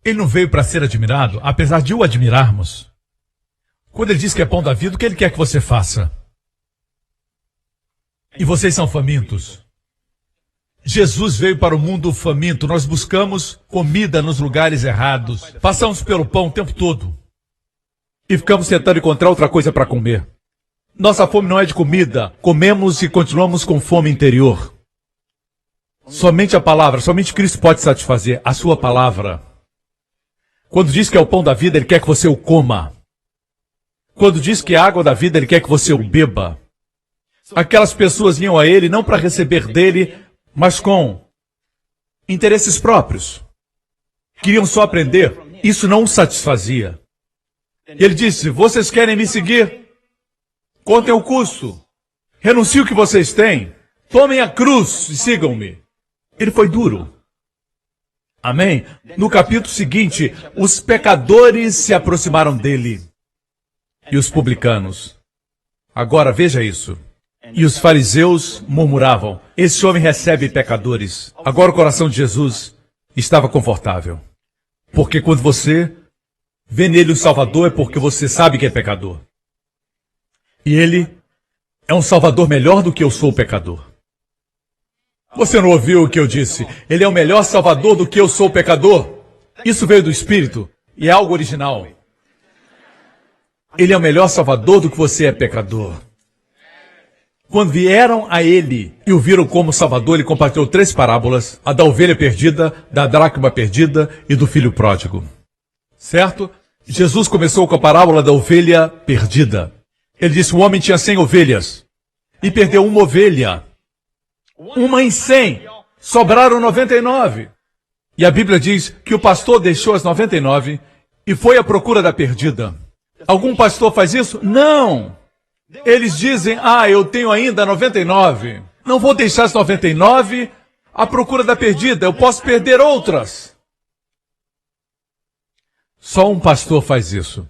Ele não veio para ser admirado, apesar de o admirarmos. Quando ele diz que é pão da vida, o que ele quer que você faça? E vocês são famintos. Jesus veio para o mundo faminto. Nós buscamos comida nos lugares errados. Passamos pelo pão o tempo todo. E ficamos tentando encontrar outra coisa para comer. Nossa fome não é de comida. Comemos e continuamos com fome interior. Somente a palavra, somente Cristo pode satisfazer a sua palavra. Quando diz que é o pão da vida, Ele quer que você o coma. Quando diz que é a água da vida, Ele quer que você o beba. Aquelas pessoas vinham a Ele não para receber dele, mas com interesses próprios. Queriam só aprender. Isso não o satisfazia. E ele disse, vocês querem me seguir? Contem o custo. Renuncie o que vocês têm. Tomem a cruz e sigam-me. Ele foi duro. Amém? No capítulo seguinte, os pecadores se aproximaram dele. E os publicanos. Agora veja isso. E os fariseus murmuravam, esse homem recebe pecadores. Agora o coração de Jesus estava confortável. Porque quando você vê nele o Salvador, é porque você sabe que é pecador. E ele é um Salvador melhor do que eu sou o pecador. Você não ouviu o que eu disse? Ele é o melhor Salvador do que eu sou o pecador. Isso veio do Espírito e é algo original. Ele é o melhor Salvador do que você é pecador. Quando vieram a ele e o viram como Salvador, ele compartilhou 3 parábolas, a da ovelha perdida, da dracma perdida e do filho pródigo. Certo? Jesus começou com a parábola da ovelha perdida. Ele disse, um homem tinha 100 ovelhas e perdeu uma ovelha. Uma em 100. Sobraram 99. E a Bíblia diz que o pastor deixou as 99 e foi à procura da perdida. Algum pastor faz isso? Não! Eles dizem, eu tenho ainda 99. Não vou deixar as 99 à procura da perdida. Eu posso perder outras. Só um pastor faz isso.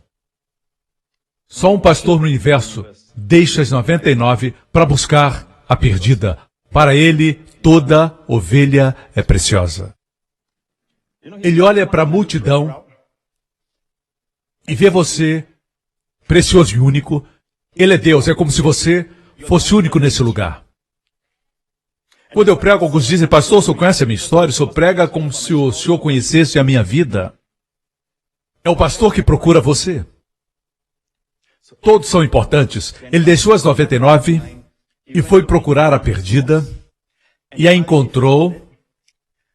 Só um pastor no universo deixa as 99 para buscar a perdida. Para ele, toda ovelha é preciosa. Ele olha para a multidão e vê você precioso e único. Ele é Deus, é como se você fosse único nesse lugar. Quando eu prego, alguns dizem, pastor, o senhor conhece a minha história? O senhor prega como se o senhor conhecesse a minha vida. É o pastor que procura você. Todos são importantes. Ele deixou as 99 e foi procurar a perdida e a encontrou.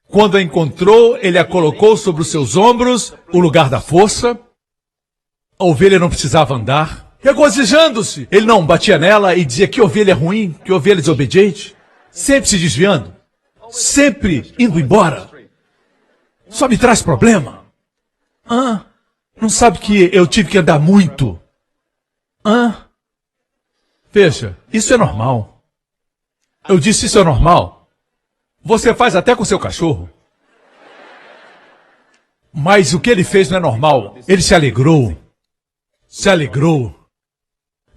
Quando a encontrou, ele a colocou sobre os seus ombros, o lugar da força. A ovelha não precisava andar. Regozijando-se. Ele não batia nela e dizia que ovelha ruim, que ovelha desobediente. Sempre se desviando. Sempre indo embora. Só me traz problema. Não sabe que eu tive que andar muito. Veja, isso é normal. Eu disse isso é normal. Você faz até com seu cachorro. Mas o que ele fez não é normal. Ele se alegrou. Se alegrou.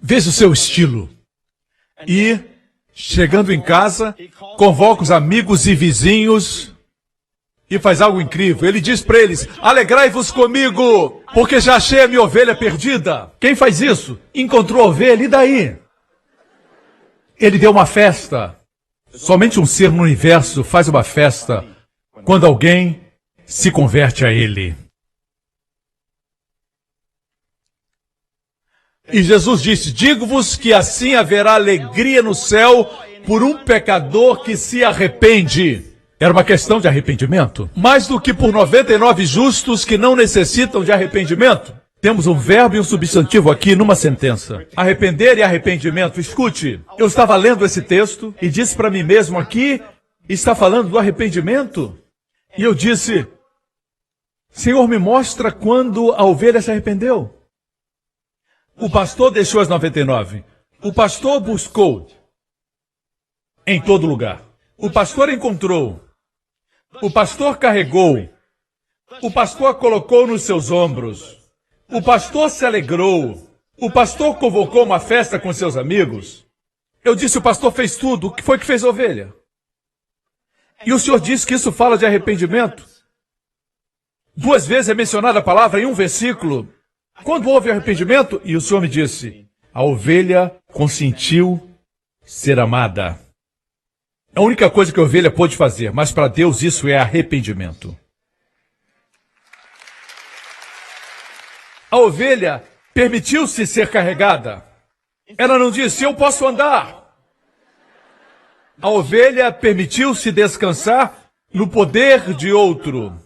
Veja o seu estilo. E, chegando em casa, convoca os amigos e vizinhos e faz algo incrível. Ele diz para eles: alegrai-vos comigo, porque já achei a minha ovelha perdida. Quem faz isso? Encontrou a ovelha, e daí? Ele deu uma festa. Somente um ser no universo faz uma festa quando alguém se converte a ele. E Jesus disse: digo-vos que assim haverá alegria no céu por um pecador que se arrepende. Era uma questão de arrependimento. Mais do que por 99 justos que não necessitam de arrependimento. Temos um verbo e um substantivo aqui numa sentença. Arrepender e arrependimento. Escute, eu estava lendo esse texto e disse para mim mesmo: aqui está falando do arrependimento. E eu disse: Senhor, me mostra quando a ovelha se arrependeu. O pastor deixou as 99. O pastor buscou em todo lugar. O pastor encontrou. O pastor carregou. O pastor a colocou nos seus ombros. O pastor se alegrou. O pastor convocou uma festa com seus amigos. Eu disse: o pastor fez tudo. O que foi que fez a ovelha? E o senhor disse que isso fala de arrependimento. 2 vezes é mencionada a palavra em um versículo. Quando houve arrependimento? E o senhor me disse: a ovelha consentiu ser amada. É a única coisa que a ovelha pôde fazer, mas para Deus isso é arrependimento. A ovelha permitiu-se ser carregada. Ela não disse: eu posso andar. A ovelha permitiu-se descansar no poder de outro,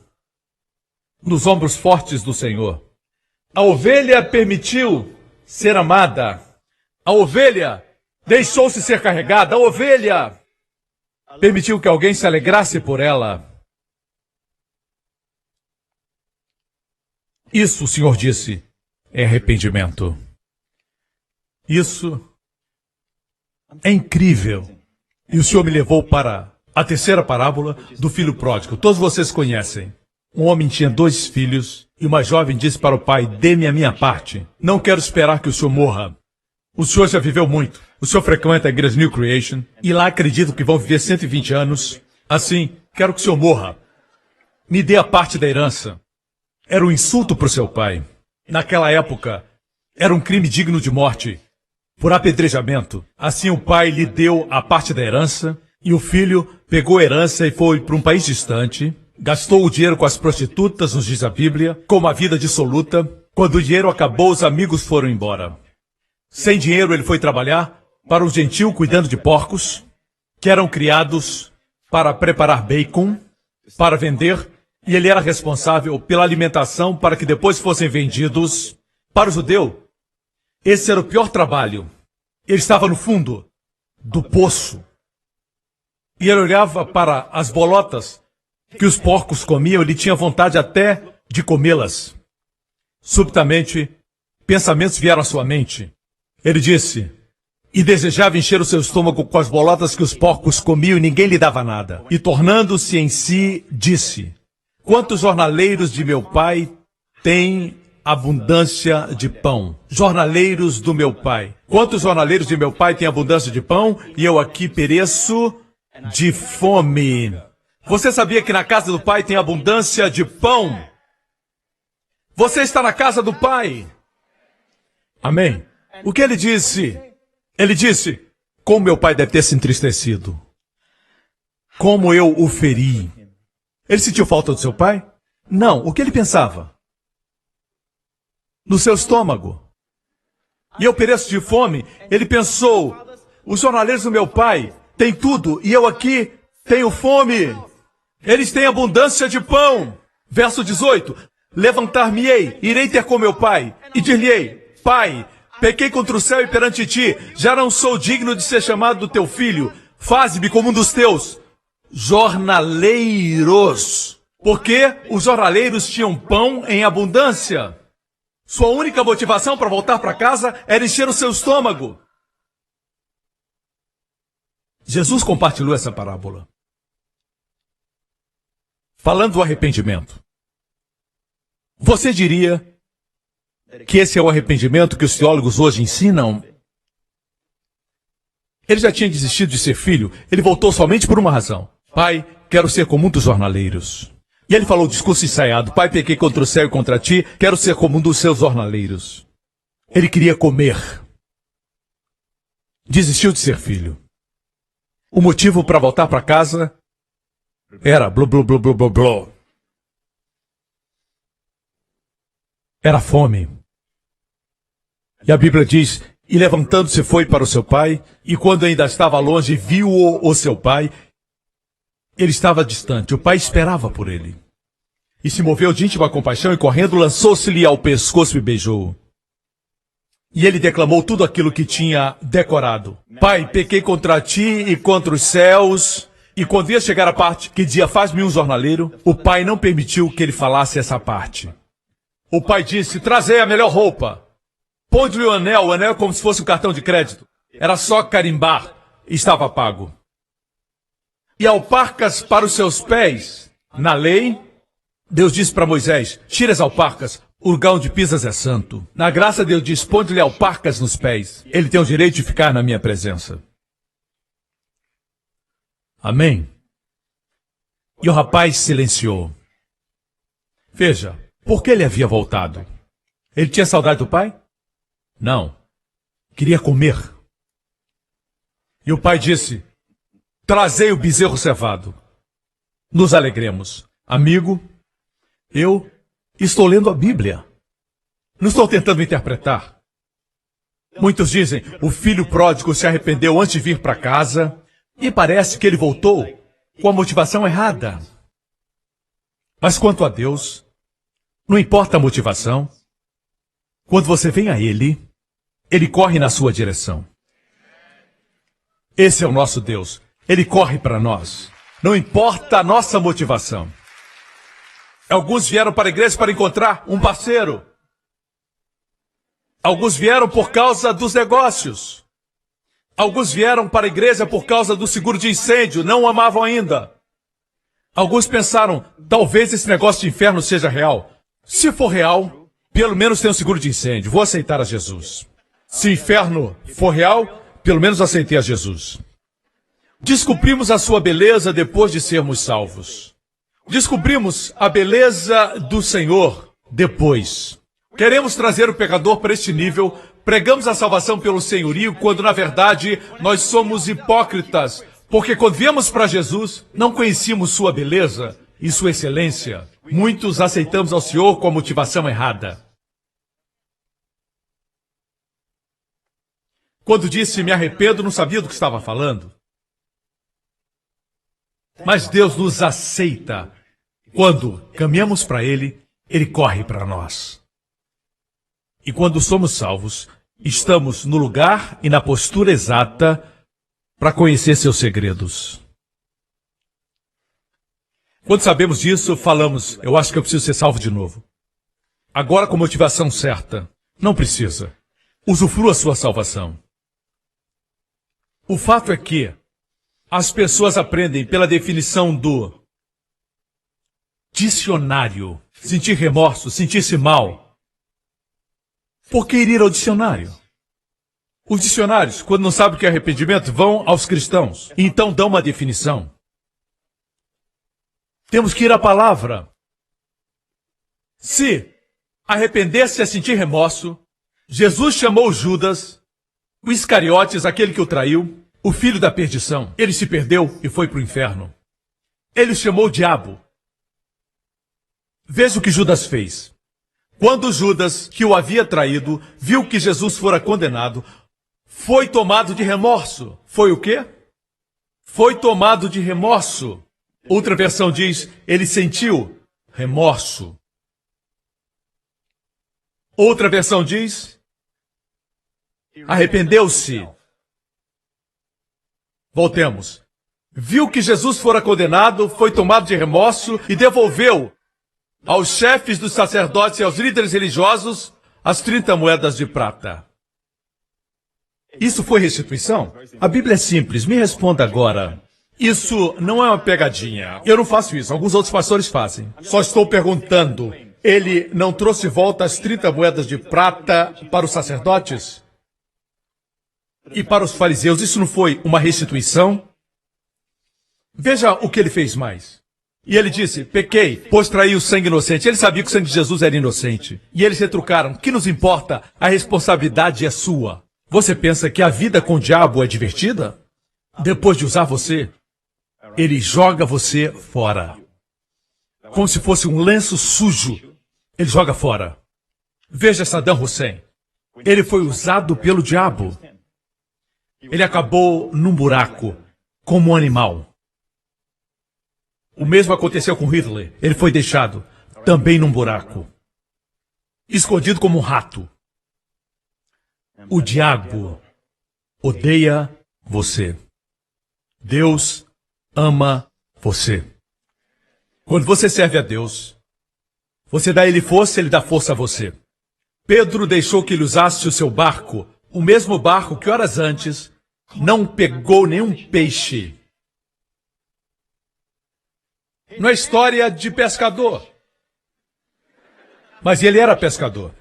nos ombros fortes do Senhor. A ovelha permitiu ser amada. A ovelha deixou-se ser carregada. A ovelha permitiu que alguém se alegrasse por ela. Isso, o Senhor disse, é arrependimento. Isso é incrível. E o Senhor me levou para a terceira parábola do filho pródigo. Todos vocês conhecem. Um homem tinha 2 filhos e uma jovem disse para o pai: dê-me a minha parte. Não quero esperar que o senhor morra. O senhor já viveu muito. O senhor frequenta a igreja New Creation e lá acredito que vão viver 120 anos. Assim, quero que o senhor morra. Me dê a parte da herança. Era um insulto para o seu pai. Naquela época, era um crime digno de morte, por apedrejamento. Assim o pai lhe deu a parte da herança e o filho pegou a herança e foi para um país distante. Gastou o dinheiro com as prostitutas, nos diz a Bíblia, com uma vida dissoluta. Quando o dinheiro acabou, os amigos foram embora. Sem dinheiro, ele foi trabalhar para um gentil cuidando de porcos, que eram criados para preparar bacon, para vender, e ele era responsável pela alimentação para que depois fossem vendidos. Para o judeu, esse era o pior trabalho. Ele estava no fundo do poço. E ele olhava para as bolotas que os porcos comiam, ele tinha vontade até de comê-las. Subitamente, pensamentos vieram à sua mente. Ele disse, e desejava encher o seu estômago com as bolotas que os porcos comiam e ninguém lhe dava nada. E tornando-se em si, disse: quantos jornaleiros de meu pai têm abundância de pão? Jornaleiros do meu pai. Quantos jornaleiros de meu pai têm abundância de pão e eu aqui pereço de fome? Você sabia que na casa do pai tem abundância de pão? Você está na casa do pai. Amém? O que ele disse? Ele disse: como meu pai deve ter se entristecido. Como eu o feri. Ele sentiu falta do seu pai? Não. O que ele pensava? No seu estômago. E eu pereço de fome. Ele pensou: os jornaleiros do meu pai têm tudo e eu aqui tenho fome. Eles têm abundância de pão. Verso 18. Levantar-me-ei, irei ter com meu pai, e dir-lhe-ei: pai, pequei contra o céu e perante ti, já não sou digno de ser chamado do teu filho, faze-me como um dos teus jornaleiros. Porque os jornaleiros tinham pão em abundância. Sua única motivação para voltar para casa era encher o seu estômago. Jesus compartilhou essa parábola, falando do arrependimento. Você diria que esse é o arrependimento que os teólogos hoje ensinam? Ele já tinha desistido de ser filho, ele voltou somente por uma razão. Pai, quero ser como um dos jornaleiros. E ele falou o discurso ensaiado: Pai, pequei contra o céu e contra ti, quero ser como um dos seus jornaleiros. Ele queria comer. Desistiu de ser filho. O motivo para voltar para casa era blá blá blá blá blá blá. Era fome. E a Bíblia diz: e levantando-se foi para o seu pai, e quando ainda estava longe, viu-o o seu pai. Ele estava distante, o pai esperava por ele. E se moveu de íntima compaixão e correndo, lançou-se-lhe ao pescoço e beijou-o. E ele declamou tudo aquilo que tinha decorado. Pai, pequei contra ti e contra os céus. E quando ia chegar a parte que dizia, faz-me um jornaleiro, o pai não permitiu que ele falasse essa parte. O pai disse, trazei a melhor roupa. Põe-lhe o anel como se fosse um cartão de crédito. Era só carimbar e estava pago. E alparcas para os seus pés. Na lei, Deus disse para Moisés, tira as alparcas, o lugar onde pisas é santo. Na graça, Deus diz, põe-lhe alparcas nos pés. Ele tem o direito de ficar na minha presença. Amém? E o rapaz silenciou. Veja, por que ele havia voltado? Ele tinha saudade do pai? Não. Queria comer. E o pai disse, trazei o bezerro cevado. Nos alegremos. Amigo, eu estou lendo a Bíblia. Não estou tentando interpretar. Muitos dizem, o filho pródigo se arrependeu antes de vir para casa e parece que ele voltou com a motivação errada. Mas quanto a Deus, não importa a motivação. Quando você vem a Ele, Ele corre na sua direção. Esse é o nosso Deus. Ele corre para nós. Não importa a nossa motivação. Alguns vieram para a igreja para encontrar um parceiro. Alguns vieram por causa dos negócios. Alguns vieram para a igreja por causa do seguro de incêndio, não o amavam ainda. Alguns pensaram, talvez esse negócio de inferno seja real. Se for real, pelo menos tem um seguro de incêndio. Vou aceitar a Jesus. Se o inferno for real, pelo menos aceitei a Jesus. Descobrimos a sua beleza depois de sermos salvos. Descobrimos a beleza do Senhor depois. Queremos trazer o pecador para este nível. Pregamos a salvação pelo senhorio, quando na verdade nós somos hipócritas. Porque quando viemos para Jesus, não conhecíamos sua beleza e sua excelência. Muitos aceitamos ao Senhor com a motivação errada. Quando disse me arrependo, não sabia do que estava falando. Mas Deus nos aceita. Quando caminhamos para Ele, Ele corre para nós. E quando somos salvos, estamos no lugar e na postura exata para conhecer seus segredos. Quando sabemos disso, falamos, eu acho que eu preciso ser salvo de novo. Agora com motivação certa. Não precisa. Usufrua sua salvação. O fato é que as pessoas aprendem pela definição do dicionário. Sentir remorso, sentir-se mal. Por que ir ao dicionário? Os dicionários, quando não sabem o que é arrependimento, vão aos cristãos. E então dão uma definição. Temos que ir à palavra. Se arrepender-se é sentir remorso, Jesus chamou Judas, o Iscariotes, aquele que o traiu, o filho da perdição. Ele se perdeu e foi para o inferno. Ele o chamou o diabo. Veja o que Judas fez. Quando Judas, que o havia traído, viu que Jesus fora condenado, foi tomado de remorso. Foi o quê? Foi tomado de remorso. Outra versão diz, ele sentiu remorso. Outra versão diz, arrependeu-se. Voltemos. Viu que Jesus fora condenado, foi tomado de remorso e devolveu aos chefes dos sacerdotes e aos líderes religiosos as 30 moedas de prata. Isso foi restituição? A Bíblia é simples, me responda agora. Isso não é uma pegadinha. Eu não faço isso, alguns outros pastores fazem. Só estou perguntando, ele não trouxe de volta as 30 moedas de prata para os sacerdotes? E para os fariseus, isso não foi uma restituição? Veja o que ele fez mais. E ele disse, pequei, pois traí o sangue inocente. Ele sabia que o sangue de Jesus era inocente. E eles retrucaram, que nos importa? A responsabilidade é sua. Você pensa que a vida com o diabo é divertida? Depois de usar você, ele joga você fora. Como se fosse um lenço sujo. Ele joga fora. Veja Saddam Hussein. Ele foi usado pelo diabo. Ele acabou num buraco, como um animal. O mesmo aconteceu com Hitler. Ele foi deixado também num buraco, escondido como um rato. O diabo odeia você. Deus ama você. Quando você serve a Deus, você dá a Ele força, Ele dá força a você. Pedro deixou que ele usasse o seu barco, o mesmo barco que horas antes não pegou nenhum peixe. Não é história de pescador. Mas ele era pescador.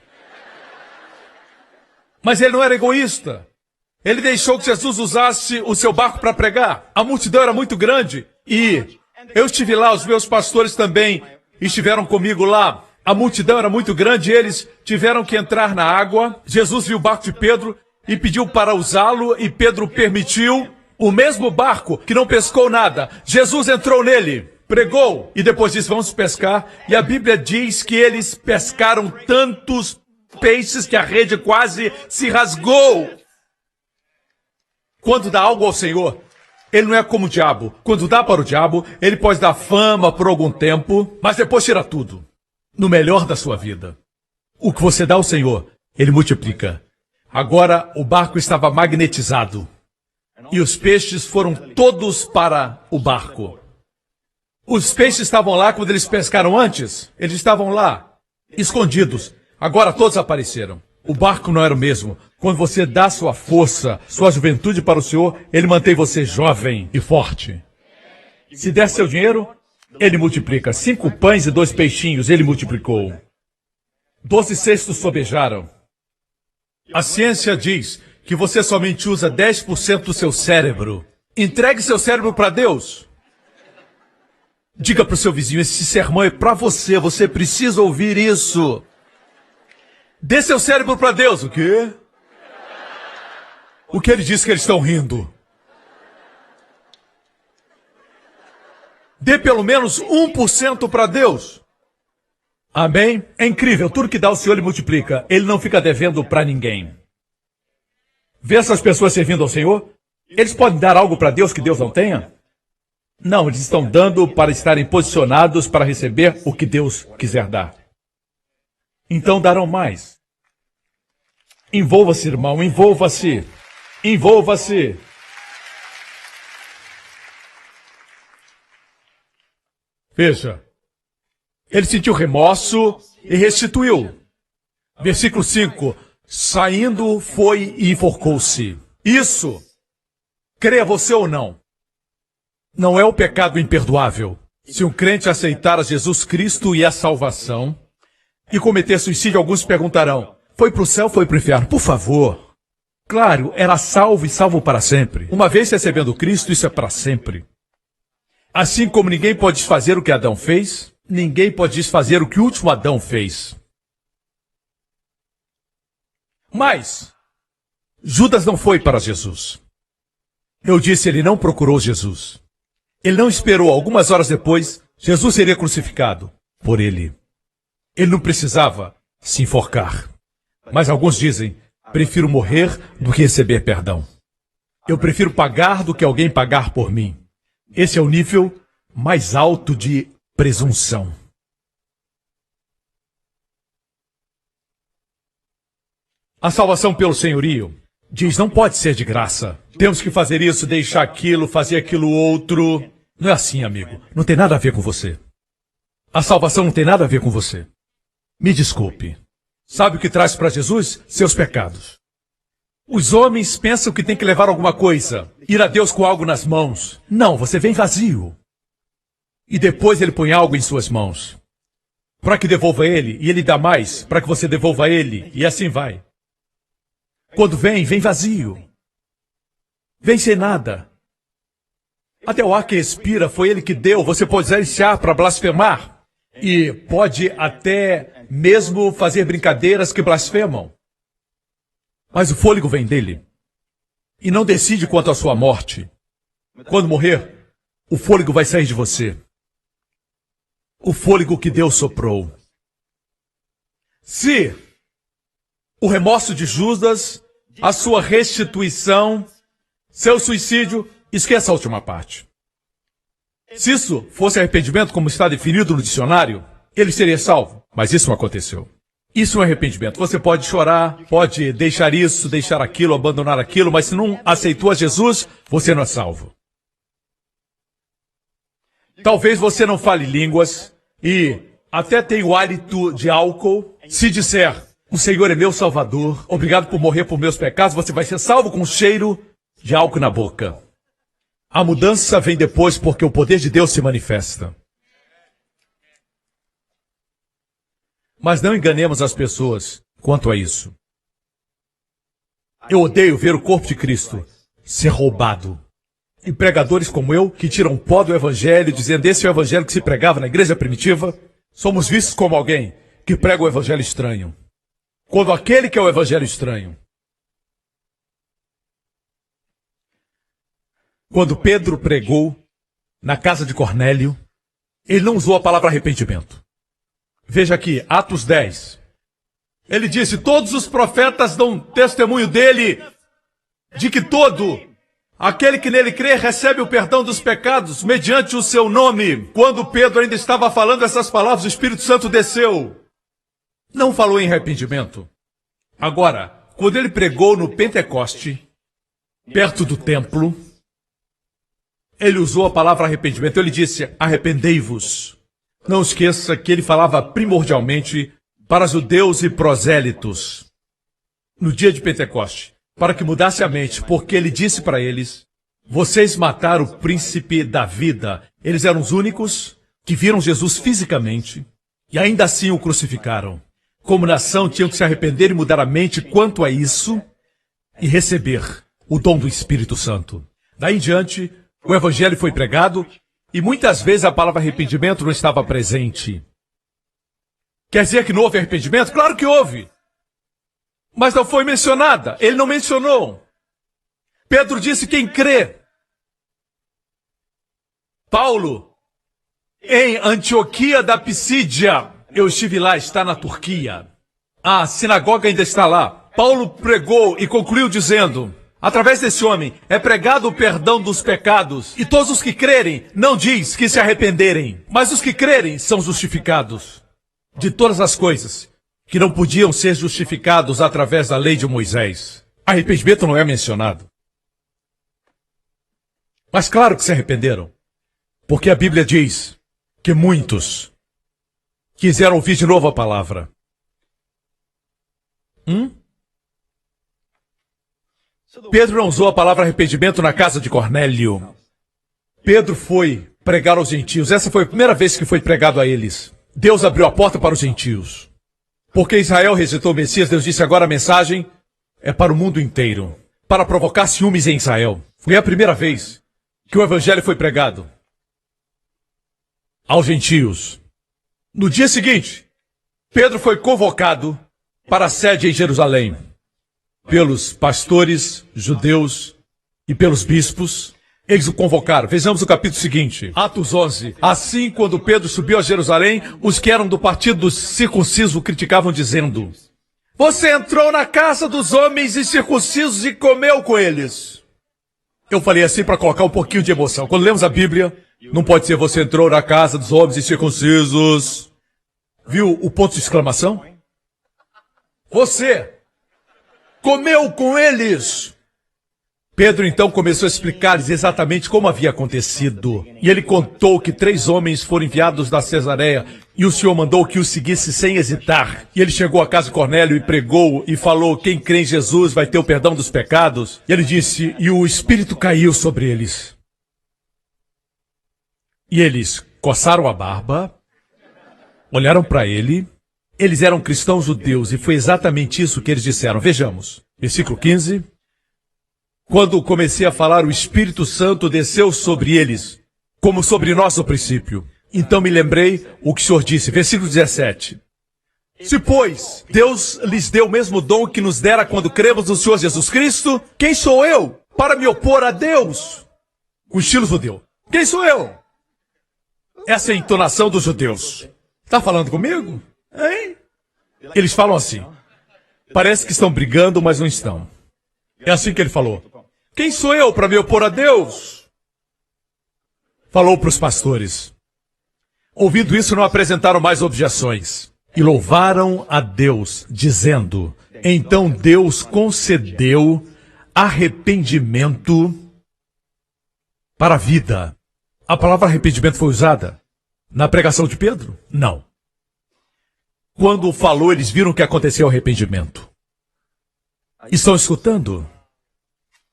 Mas ele não era egoísta. Ele deixou que Jesus usasse o seu barco para pregar. A multidão era muito grande. E eu estive lá, os meus pastores também estiveram comigo lá. A multidão era muito grande e eles tiveram que entrar na água. Jesus viu o barco de Pedro e pediu para usá-lo. E Pedro permitiu. O mesmo barco que não pescou nada. Jesus entrou nele. Pregou, e depois disse, vamos pescar. E a Bíblia diz que eles pescaram tantos peixes que a rede quase se rasgou. Quando dá algo ao Senhor, ele não é como o diabo. Quando dá para o diabo, ele pode dar fama por algum tempo, mas depois tira tudo. No melhor da sua vida. O que você dá ao Senhor, ele multiplica. Agora o barco estava magnetizado. E os peixes foram todos para o barco. Os peixes estavam lá quando eles pescaram antes. Eles estavam lá, escondidos. Agora todos apareceram. O barco não era o mesmo. Quando você dá sua força, sua juventude para o Senhor, Ele mantém você jovem e forte. Se der seu dinheiro, Ele multiplica. 5 pães e 2 peixinhos, Ele multiplicou. 12 cestos sobejaram. A ciência diz que você somente usa 10% do seu cérebro. Entregue seu cérebro para Deus. Diga para o seu vizinho, esse sermão é para você, você precisa ouvir isso. Dê seu cérebro para Deus. O quê? O que ele disse que eles estão rindo? Dê pelo menos 1% para Deus. Amém? É incrível, tudo que dá o Senhor ele multiplica. Ele não fica devendo para ninguém. Vê essas pessoas servindo ao Senhor? Eles podem dar algo para Deus que Deus não tenha? Não, eles estão dando para estarem posicionados para receber o que Deus quiser dar. Então darão mais. Envolva-se, irmão, envolva-se. Envolva-se. Veja. Ele sentiu remorso e restituiu. Versículo 5. Saindo, foi e enforcou-se. Isso, creia você ou não, não é o pecado imperdoável. Se um crente aceitar a Jesus Cristo e a salvação e cometer suicídio, alguns perguntarão, foi para o céu, foi para o inferno? Por favor. Claro, era salvo e salvo para sempre. Uma vez recebendo Cristo, isso é para sempre. Assim como ninguém pode desfazer o que Adão fez, ninguém pode desfazer o que o último Adão fez. Mas Judas não foi para Jesus. Eu disse, ele não procurou Jesus. Ele não esperou. Algumas horas depois, Jesus seria crucificado por ele. Ele não precisava se enforcar. Mas alguns dizem, prefiro morrer do que receber perdão. Eu prefiro pagar do que alguém pagar por mim. Esse é o nível mais alto de presunção. A salvação pelo senhorio diz, não pode ser de graça. Temos que fazer isso, deixar aquilo, fazer aquilo outro. Não é assim, amigo. Não tem nada a ver com você. A salvação não tem nada a ver com você. Me desculpe. Sabe o que traz para Jesus? Seus pecados. Os homens pensam que tem que levar alguma coisa, ir a Deus com algo nas mãos. Não, você vem vazio. E depois ele põe algo em suas mãos. Para que devolva ele, e ele dá mais, para que você devolva a ele, e assim vai. Quando vem, vem vazio. Vem sem nada. Até o ar que respira foi ele que deu. Você pode usar esse ar para blasfemar. E pode até mesmo fazer brincadeiras que blasfemam. Mas o fôlego vem dele. E não decide quanto à sua morte. Quando morrer, o fôlego vai sair de você. O fôlego que Deus soprou. Se o remorso de Judas, a sua restituição, seu suicídio, esqueça a última parte. Se isso fosse arrependimento, como está definido no dicionário, ele seria salvo. Mas isso não aconteceu. Isso não é arrependimento. Você pode chorar, pode deixar isso, deixar aquilo, abandonar aquilo, mas se não aceitou a Jesus, você não é salvo. Talvez você não fale línguas e até tenha o hálito de álcool. Se disser, o Senhor é meu Salvador, obrigado por morrer por meus pecados, você vai ser salvo com um cheiro de álcool na boca. A mudança vem depois porque o poder de Deus se manifesta. Mas não enganemos as pessoas quanto a isso. Eu odeio ver o corpo de Cristo ser roubado. E pregadores como eu, que tiram pó do evangelho, dizendo esse é o evangelho que se pregava na igreja primitiva, somos vistos como alguém que prega o evangelho estranho. Quando aquele que é o evangelho estranho. Quando Pedro pregou na casa de Cornélio, ele não usou a palavra arrependimento. Veja aqui, Atos 10. Ele disse, todos os profetas dão testemunho dele, de que todo aquele que nele crê recebe o perdão dos pecados, mediante o seu nome. Quando Pedro ainda estava falando essas palavras, o Espírito Santo desceu. Não falou em arrependimento. Agora, quando ele pregou no Pentecoste, perto do templo, ele usou a palavra arrependimento. Ele disse, arrependei-vos. Não esqueça que ele falava primordialmente para judeus e prosélitos no dia de Pentecoste, para que mudasse a mente, porque ele disse para eles, vocês mataram o príncipe da vida. Eles eram os únicos que viram Jesus fisicamente e ainda assim o crucificaram. Como nação tinham que se arrepender e mudar a mente quanto a isso e receber o dom do Espírito Santo. Daí em diante, o evangelho foi pregado e muitas vezes a palavra arrependimento não estava presente. Quer dizer que não houve arrependimento? Claro que houve. Mas não foi mencionada. Ele não mencionou. Pedro disse quem crê. Paulo, em Antioquia da Pisídia, eu estive lá, está na Turquia. A sinagoga ainda está lá. Paulo pregou e concluiu dizendo, através desse homem é pregado o perdão dos pecados. E todos os que crerem, não diz que se arrependerem, mas os que crerem são justificados de todas as coisas que não podiam ser justificados através da lei de Moisés. Arrependimento não é mencionado. Mas claro que se arrependeram, porque a Bíblia diz que muitos quiseram ouvir de novo a palavra. Pedro não usou a palavra arrependimento na casa de Cornélio. Pedro foi pregar aos gentios. Essa foi a primeira vez que foi pregado a eles. Deus abriu a porta para os gentios. Porque Israel rejeitou o Messias, Deus disse agora a mensagem é para o mundo inteiro. Para provocar ciúmes em Israel. Foi a primeira vez que o evangelho foi pregado aos gentios. No dia seguinte, Pedro foi convocado para a sede em Jerusalém. Pelos pastores judeus e pelos bispos. Eles o convocaram. Vejamos o capítulo seguinte. Atos 11. Assim, quando Pedro subiu a Jerusalém, os que eram do partido dos circuncisos o criticavam, dizendo, você entrou na casa dos homens incircuncisos e comeu com eles. Eu falei assim para colocar um pouquinho de emoção. Quando lemos a Bíblia, não pode ser você entrou na casa dos homens incircuncisos. Viu o ponto de exclamação? Você comeu com eles. Pedro então começou a explicar-lhes exatamente como havia acontecido. E ele contou que 3 homens foram enviados da Cesareia e o Senhor mandou que os seguisse sem hesitar. E ele chegou à casa de Cornélio e pregou e falou, quem crê em Jesus vai ter o perdão dos pecados. E ele disse, e o Espírito caiu sobre eles. E eles coçaram a barba, olharam para ele. Eles eram cristãos judeus e foi exatamente isso que eles disseram. Vejamos, versículo 15. Quando comecei a falar, o Espírito Santo desceu sobre eles, como sobre nós no princípio. Então me lembrei o que o Senhor disse, versículo 17. Se, pois, Deus lhes deu o mesmo dom que nos dera quando cremos no Senhor Jesus Cristo, quem sou eu para me opor a Deus? O estilo judeu. Quem sou eu? Essa é a entonação dos judeus. Está falando comigo? Hein? Eles falam assim. Parece que estão brigando, mas não estão. É assim que ele falou. Quem sou eu para me opor a Deus? Falou para os pastores. Ouvindo isso, não apresentaram mais objeções. E louvaram a Deus, dizendo, então Deus concedeu arrependimento para a vida. A palavra arrependimento foi usada na pregação de Pedro? Não. Quando falou, eles viram que aconteceu arrependimento. Estão escutando?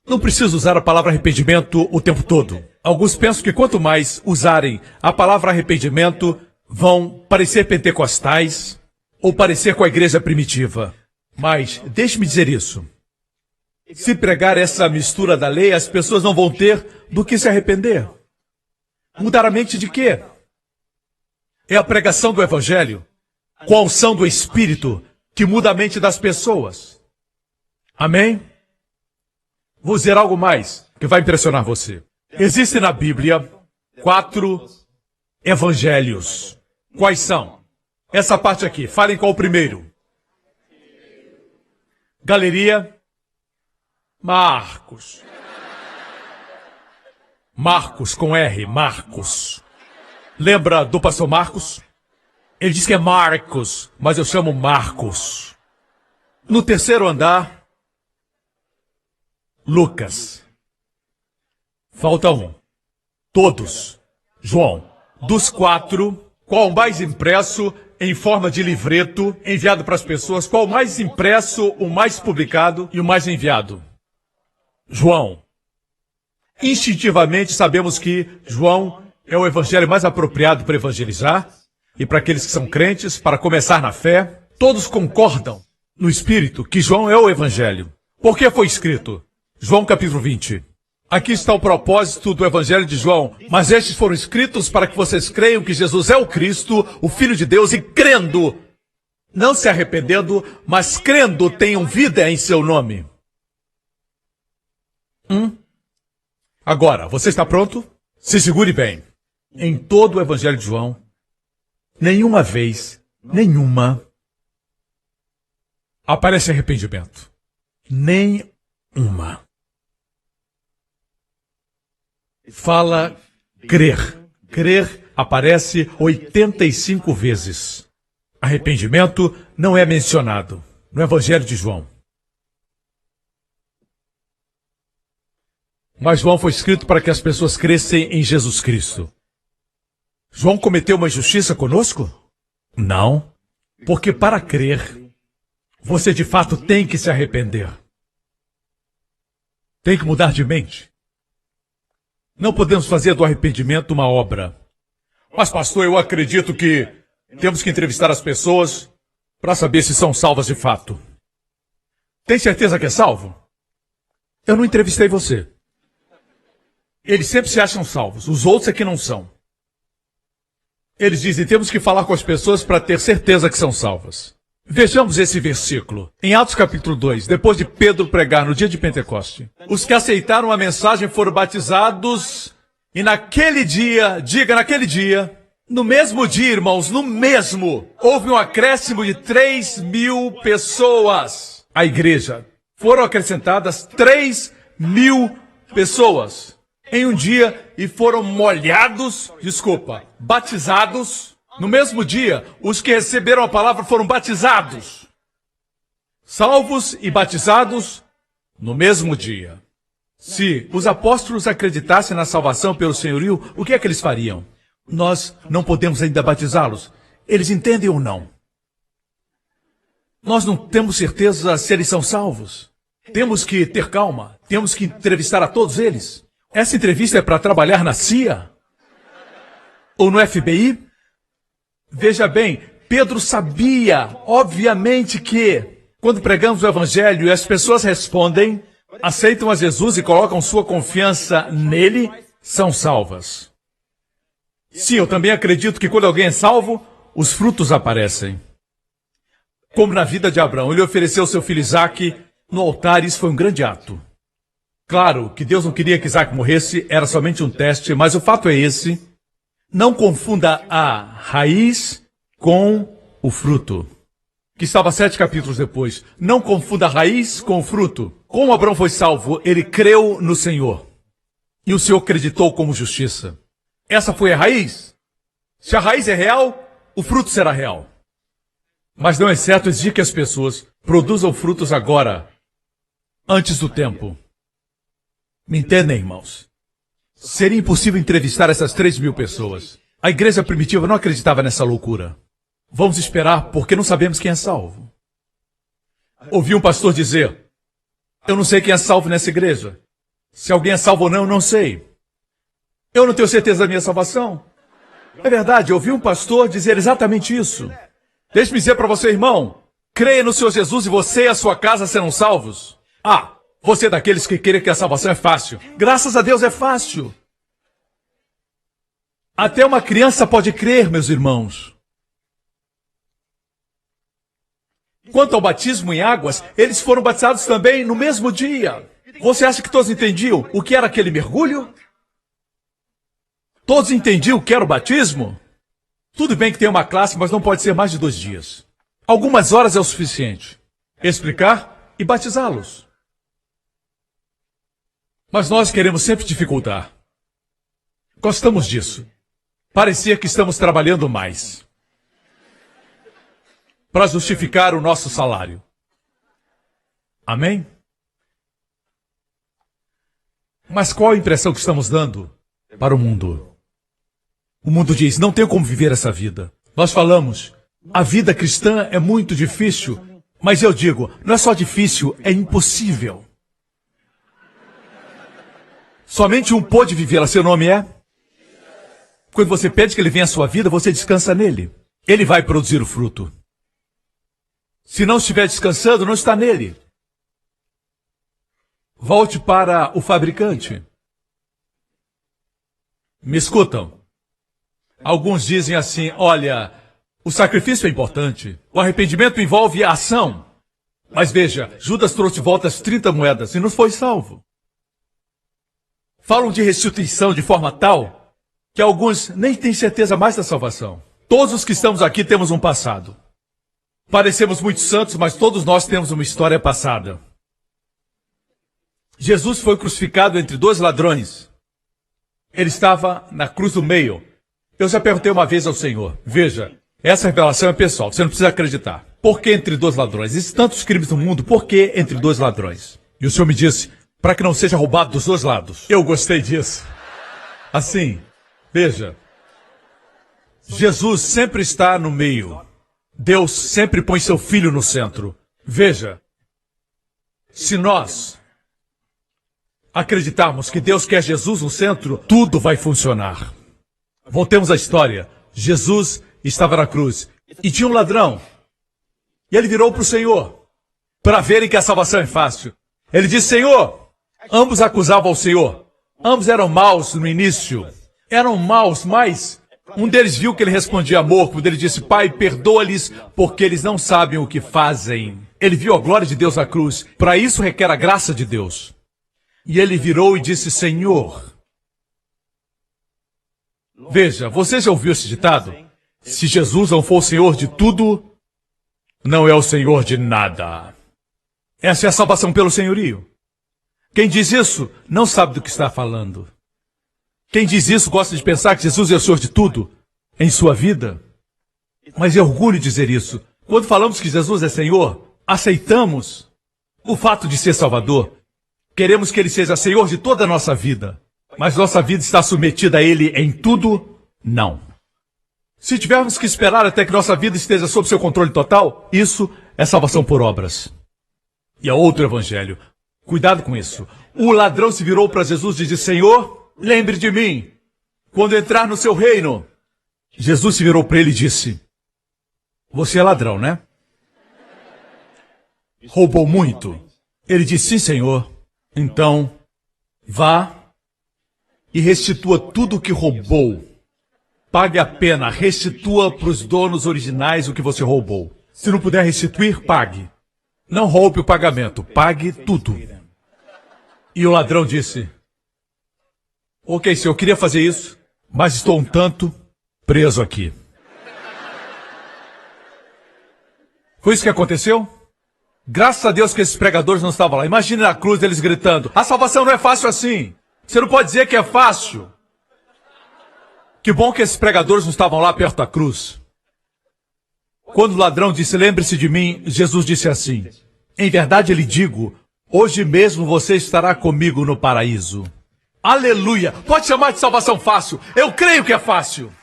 Não precisa usar a palavra arrependimento o tempo todo. Alguns pensam que quanto mais usarem a palavra arrependimento, vão parecer pentecostais ou parecer com a igreja primitiva. Mas, deixe-me dizer isso. Se pregar essa mistura da lei, as pessoas não vão ter do que se arrepender. Mudar a mente de quê? É a pregação do Evangelho, com a unção do Espírito, que muda a mente das pessoas. Amém? Vou dizer algo mais que vai impressionar você. Existem na Bíblia 4 evangelhos. Quais são? Essa parte aqui. Falem qual o primeiro. Galeria. Marcos. Marcos com R. Marcos. Lembra do pastor Marcos? Ele diz que é Marcos, mas eu chamo Marcos. No terceiro andar, Lucas. Falta um. Todos. João. Dos 4, qual o mais impresso em forma de livreto, enviado para as pessoas? Qual o mais impresso, o mais publicado e o mais enviado? João. Instintivamente sabemos que João é o evangelho mais apropriado para evangelizar e para aqueles que são crentes, para começar na fé. Todos concordam no Espírito que João é o evangelho. Por que foi escrito? João capítulo 20. Aqui está o propósito do Evangelho de João. Mas estes foram escritos para que vocês creiam que Jesus é o Cristo, o Filho de Deus, e crendo, não se arrependendo, mas crendo, tenham vida em seu nome. Agora, você está pronto? Se segure bem. Em todo o Evangelho de João, nenhuma vez, aparece arrependimento. Nenhuma. Fala crer. Crer aparece 85 vezes. Arrependimento não é mencionado no Evangelho de João. Mas João foi escrito para que as pessoas crescem em Jesus Cristo. João cometeu uma injustiça conosco? Não. Porque para crer, você de fato tem que se arrepender. Tem que mudar de mente. Não podemos fazer do arrependimento uma obra. Mas, pastor, eu acredito que temos que entrevistar as pessoas para saber se são salvas de fato. Tem certeza que é salvo? Eu não entrevistei você. Eles sempre se acham salvos, os outros é que não são. Eles dizem, temos que falar com as pessoas para ter certeza que são salvas. Vejamos esse versículo. Em Atos capítulo 2, depois de Pedro pregar no dia de Pentecoste, os que aceitaram a mensagem foram batizados, e naquele dia, diga naquele dia, no mesmo dia, irmãos, no mesmo, houve um acréscimo de 3.000 pessoas à igreja. Foram acrescentadas 3.000 pessoas em um dia e foram batizados. No mesmo dia, os que receberam a palavra foram batizados. Salvos e batizados no mesmo dia. Se os apóstolos acreditassem na salvação pelo senhorio, o que é que eles fariam? Nós não podemos ainda batizá-los. Eles entendem ou não? Nós não temos certeza se eles são salvos. Temos que ter calma. Temos que entrevistar a todos eles. Essa entrevista é para trabalhar na CIA? Ou no FBI? Veja bem, Pedro sabia, obviamente, que quando pregamos o Evangelho e as pessoas respondem, aceitam a Jesus e colocam sua confiança nele, são salvas. Sim, eu também acredito que quando alguém é salvo, os frutos aparecem. Como na vida de Abraão, ele ofereceu seu filho Isaque no altar e isso foi um grande ato. Claro que Deus não queria que Isaque morresse, era somente um teste, mas o fato é esse. Não confunda a raiz com o fruto. Que estava 7 capítulos depois. Não confunda a raiz com o fruto. Como Abraão foi salvo, ele creu no Senhor. E o Senhor acreditou como justiça. Essa foi a raiz. Se a raiz é real, o fruto será real. Mas não é certo exigir que as pessoas produzam frutos agora, antes do tempo. Me entendem, irmãos? Seria impossível entrevistar essas 3.000 pessoas. A igreja primitiva não acreditava nessa loucura. Vamos esperar porque não sabemos quem é salvo. Ouvi um pastor dizer, eu não sei quem é salvo nessa igreja. Se alguém é salvo ou não, eu não sei. Eu não tenho certeza da minha salvação. É verdade, eu ouvi um pastor dizer exatamente isso. Deixe-me dizer para você, irmão, creia no Senhor Jesus e você e a sua casa serão salvos. Ah, você é daqueles que querem que a salvação é fácil. Graças a Deus é fácil. Até uma criança pode crer, meus irmãos. Quanto ao batismo em águas, eles foram batizados também no mesmo dia. Você acha que todos entendiam o que era aquele mergulho? Todos entendiam o que era o batismo? Tudo bem que tem uma classe, mas não pode ser mais de 2 dias. Algumas horas é o suficiente. Explicar e batizá-los. Mas nós queremos sempre dificultar. Gostamos disso. Parecia que estamos trabalhando mais. Para justificar o nosso salário. Amém? Mas qual a impressão que estamos dando para o mundo? O mundo diz, não tenho como viver essa vida. Nós falamos, a vida cristã é muito difícil, mas eu digo, não é só difícil, é impossível. Somente um pôde vivê-la, seu nome é? Quando você pede que ele venha à sua vida, você descansa nele. Ele vai produzir o fruto. Se não estiver descansando, não está nele. Volte para o fabricante. Me escutam? Alguns dizem assim, olha, o sacrifício é importante. O arrependimento envolve a ação. Mas veja, Judas trouxe de volta as 30 moedas e não foi salvo. Falam de restituição de forma tal que alguns nem têm certeza mais da salvação. Todos os que estamos aqui temos um passado. Parecemos muito santos, mas todos nós temos uma história passada. Jesus foi crucificado entre 2 ladrões. Ele estava na cruz do meio. Eu já perguntei uma vez ao Senhor, veja, essa revelação é pessoal, você não precisa acreditar. Por que entre 2 ladrões? Existem tantos crimes no mundo, por que entre 2 ladrões? E o Senhor me disse, para que não seja roubado dos 2 lados. Eu gostei disso. Assim, veja, Jesus sempre está no meio. Deus sempre põe seu filho no centro. Veja, se nós acreditarmos que Deus quer Jesus no centro, tudo vai funcionar. Voltemos à história. Jesus estava na cruz e tinha um ladrão. E ele virou para o Senhor, para verem que a salvação é fácil. Ele disse, Senhor, ambos acusavam o Senhor. Ambos eram maus no início. Eram maus, mas um deles viu que ele respondia amor, quando ele disse, Pai, perdoa-lhes, porque eles não sabem o que fazem. Ele viu a glória de Deus na cruz. Para isso requer a graça de Deus. E ele virou e disse, Senhor. Veja, você já ouviu esse ditado? Se Jesus não for o Senhor de tudo, não é o Senhor de nada. Essa é a salvação pelo senhorio. Quem diz isso não sabe do que está falando. Quem diz isso gosta de pensar que Jesus é o Senhor de tudo em sua vida. Mas é orgulho dizer isso. Quando falamos que Jesus é Senhor, aceitamos o fato de ser Salvador. Queremos que Ele seja Senhor de toda a nossa vida. Mas nossa vida está submetida a Ele em tudo? Não. Se tivermos que esperar até que nossa vida esteja sob seu controle total, isso é salvação por obras. E há outro evangelho. Cuidado com isso. O ladrão se virou para Jesus e disse, Senhor, lembre de mim quando entrar no seu reino. Jesus se virou para ele e disse, você é ladrão, né? Roubou muito? Ele disse, sim, Senhor. Então, vá e restitua tudo o que roubou. Pague a pena, restitua para os donos originais o que você roubou. Se não puder restituir, pague. Não roube o pagamento, pague tudo. E o ladrão disse: ok, senhor, eu queria fazer isso, mas estou um tanto preso aqui. Foi isso que aconteceu? Graças a Deus que esses pregadores não estavam lá. Imagine na cruz eles gritando: a salvação não é fácil assim. Você não pode dizer que é fácil. Que bom que esses pregadores não estavam lá perto da cruz. Quando o ladrão disse: lembre-se de mim, Jesus disse assim: em verdade lhe digo, hoje mesmo você estará comigo no paraíso. Aleluia! Pode chamar de salvação fácil. Eu creio que é fácil.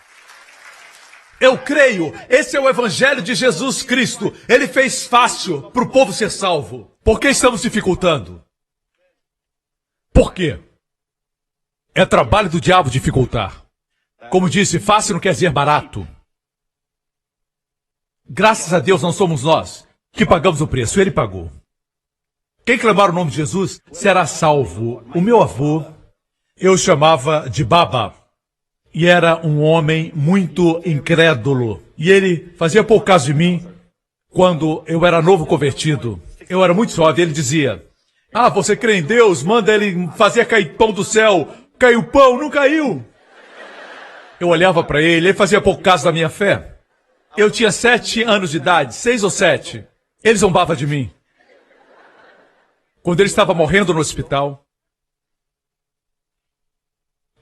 Eu creio. Esse é o evangelho de Jesus Cristo. Ele fez fácil para o povo ser salvo. Por que estamos dificultando? Por quê? É trabalho do diabo dificultar. Como disse, fácil não quer dizer barato. Graças a Deus não somos nós que pagamos o preço, ele pagou. Quem clamar o nome de Jesus será salvo. O meu avô, eu chamava de Baba, e era um homem muito incrédulo. E ele fazia pouco caso de mim quando eu era novo convertido. Eu era muito suave, ele dizia: ah, você crê em Deus? Manda ele fazer cair pão do céu. Caiu pão, não caiu. Eu olhava para ele, ele fazia pouco caso da minha fé. Eu tinha 7 anos de idade, 6 ou 7. Ele zombava de mim. Quando ele estava morrendo no hospital,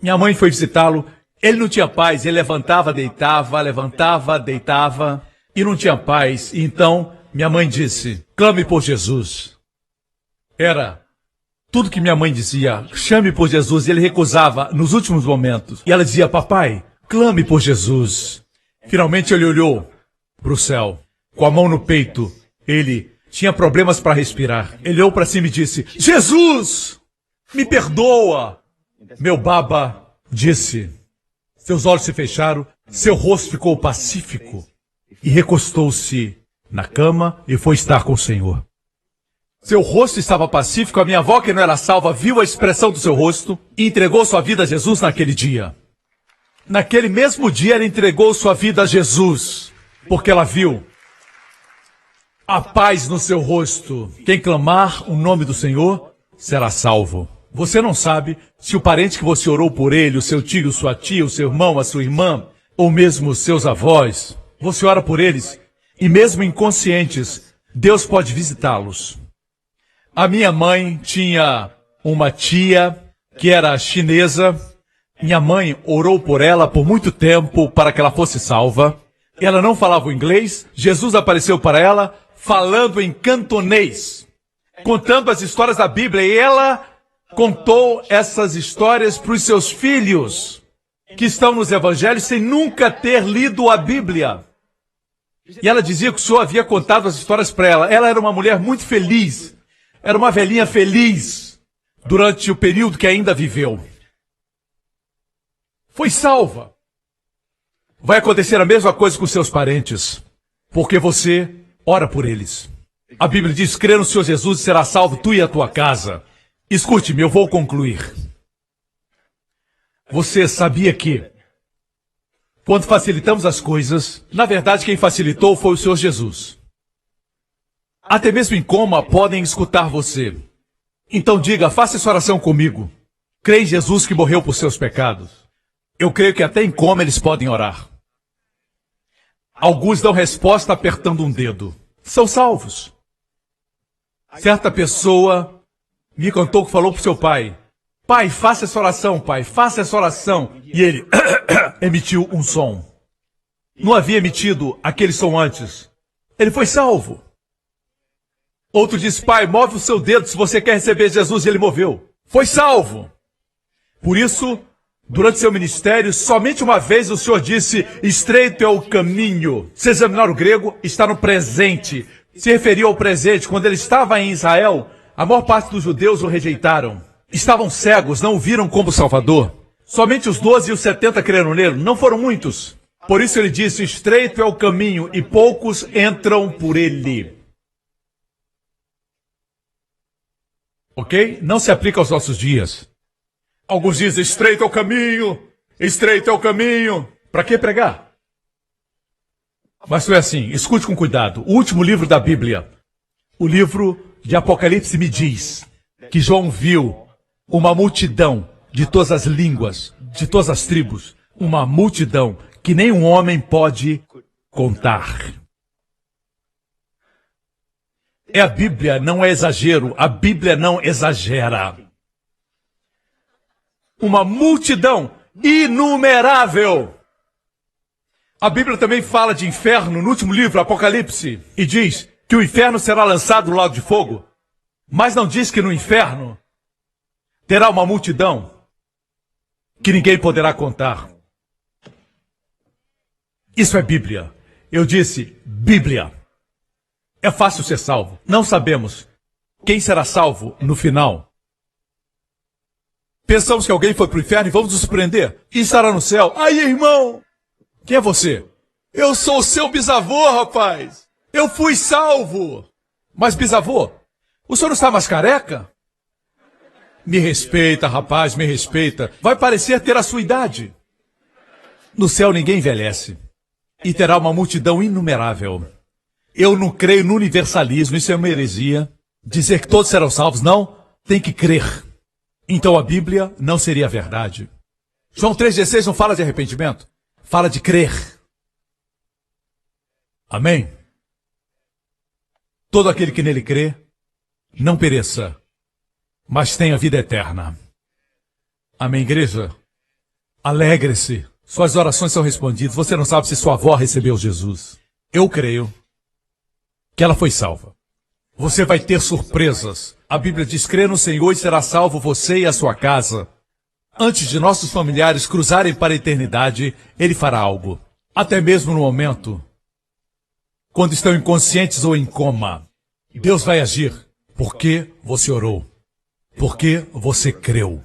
minha mãe foi visitá-lo. Ele não tinha paz, ele levantava, deitava, e não tinha paz. E então, minha mãe disse: clame por Jesus. Era tudo que minha mãe dizia: chame por Jesus. E ele recusava nos últimos momentos. E ela dizia: papai, clame por Jesus. Finalmente ele olhou para o céu, com a mão no peito. Ele tinha problemas para respirar. Ele olhou para cima e disse: Jesus, me perdoa. Meu Baba disse. Seus olhos se fecharam, seu rosto ficou pacífico e recostou-se na cama e foi estar com o Senhor. Seu rosto estava pacífico, a minha avó, que não era salva, viu a expressão do seu rosto e entregou sua vida a Jesus naquele dia. Naquele mesmo dia, ela entregou sua vida a Jesus, porque ela viu a paz no seu rosto. Quem clamar o nome do Senhor será salvo. Você não sabe se o parente que você orou por ele, o seu tio, sua tia, o seu irmão, a sua irmã, ou mesmo os seus avós, você ora por eles e mesmo inconscientes, Deus pode visitá-los. A minha mãe tinha uma tia que era chinesa. Minha mãe orou por ela por muito tempo para que ela fosse salva. Ela não falava o inglês. Jesus apareceu para ela falando em cantonês, contando as histórias da Bíblia, e ela contou essas histórias para os seus filhos, que estão nos evangelhos sem nunca ter lido a Bíblia. E ela dizia que o Senhor havia contado as histórias para ela. Ela era uma mulher muito feliz. Era uma velhinha feliz durante o período que ainda viveu. Foi salva. Vai acontecer a mesma coisa com seus parentes, porque você ora por eles. A Bíblia diz: crê no Senhor Jesus e será salvo tu e a tua casa. Escute-me, eu vou concluir. Você sabia que, quando facilitamos as coisas, na verdade quem facilitou foi o Senhor Jesus. Até mesmo em coma podem escutar você. Então diga: faça essa oração comigo. Crê em Jesus que morreu por seus pecados. Eu creio que até em coma eles podem orar. Alguns dão resposta apertando um dedo. São salvos. Certa pessoa me contou que falou para o seu pai: pai, faça essa oração, pai, faça essa oração. E ele emitiu um som. Não havia emitido aquele som antes. Ele foi salvo. Outro disse: pai, move o seu dedo se você quer receber Jesus. E ele moveu. Foi salvo. Por isso, durante seu ministério, somente uma vez o Senhor disse: estreito é o caminho. Se examinar o grego, está no presente. Se referiu ao presente. Quando ele estava em Israel, a maior parte dos judeus o rejeitaram. Estavam cegos, não o viram como Salvador. Somente os 12 e os 70 creram nele, não foram muitos. Por isso ele disse: estreito é o caminho e poucos entram por ele. Ok? Não se aplica aos nossos dias. Alguns dizem, estreito é o caminho, estreito é o caminho. Para que pregar? Mas foi assim, escute com cuidado. O último livro da Bíblia, o livro de Apocalipse, me diz que João viu uma multidão de todas as línguas, de todas as tribos, uma multidão que nenhum homem pode contar. É a Bíblia, não é exagero, a Bíblia não exagera. Uma multidão inumerável. A Bíblia também fala de inferno no último livro, Apocalipse, e diz que o inferno será lançado no lago de fogo, mas não diz que no inferno terá uma multidão que ninguém poderá contar. Isso é Bíblia. Eu disse Bíblia. É fácil ser salvo. Não sabemos quem será salvo no final. Pensamos que alguém foi para o inferno e vamos nos surpreender. E estará no céu. Aí, irmão! Quem é você? Eu sou o seu bisavô, rapaz. Eu fui salvo. Mas, bisavô, o senhor não está mais careca? Me respeita, rapaz, me respeita. Vai parecer ter a sua idade. No céu ninguém envelhece. E terá uma multidão inumerável. Eu não creio no universalismo, isso é uma heresia. Dizer que todos serão salvos, não. Tem que crer. Então a Bíblia não seria verdade. João 3,16 não fala de arrependimento. Fala de crer. Amém? Todo aquele que nele crê, não pereça, mas tenha vida eterna. Amém, igreja? Alegre-se. Suas orações são respondidas. Você não sabe se sua avó recebeu Jesus. Eu creio que ela foi salva. Você vai ter surpresas. A Bíblia diz, crê no Senhor e será salvo você e a sua casa. Antes de nossos familiares cruzarem para a eternidade, Ele fará algo. Até mesmo no momento, quando estão inconscientes ou em coma, Deus vai agir. Porque você orou. Porque você creu.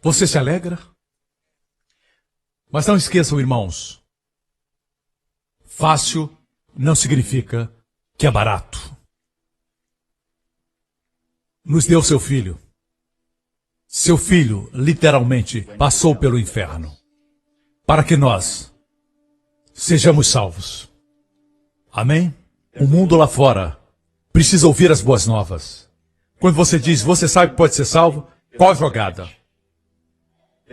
Você se alegra? Mas não esqueçam, irmãos, fácil não significa que é barato. Nos deu seu filho. Seu filho, literalmente, passou pelo inferno. Para que nós sejamos salvos. Amém? O mundo lá fora precisa ouvir as boas novas. Quando você diz, você sabe que pode ser salvo, qual a jogada?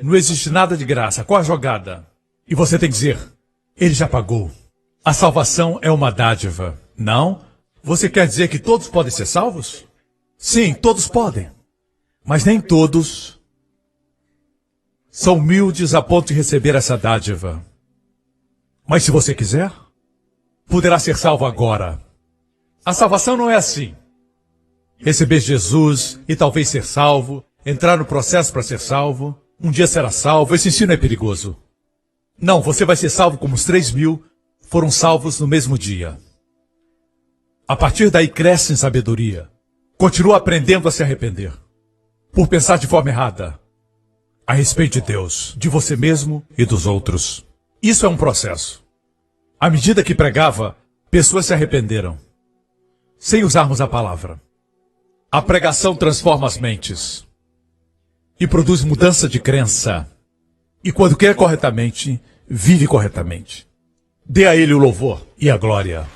Não existe nada de graça, qual a jogada? E você tem que dizer, Ele já pagou. A salvação é uma dádiva. Não? Você quer dizer que todos podem ser salvos? Sim, todos podem. Mas nem todos são humildes a ponto de receber essa dádiva. Mas se você quiser, poderá ser salvo agora. A salvação não é assim. Receber Jesus e talvez ser salvo, entrar no processo para ser salvo, um dia será salvo, esse ensino é perigoso. Não, você vai ser salvo como os 3.000 foram salvos no mesmo dia. A partir daí cresce em sabedoria. Continua aprendendo a se arrepender. Por pensar de forma errada. A respeito de Deus, de você mesmo e dos outros. Isso é um processo. À medida que pregava, pessoas se arrependeram. Sem usarmos a palavra. A pregação transforma as mentes. E produz mudança de crença. E quando quer corretamente, vive corretamente. Dê a Ele o louvor e a glória.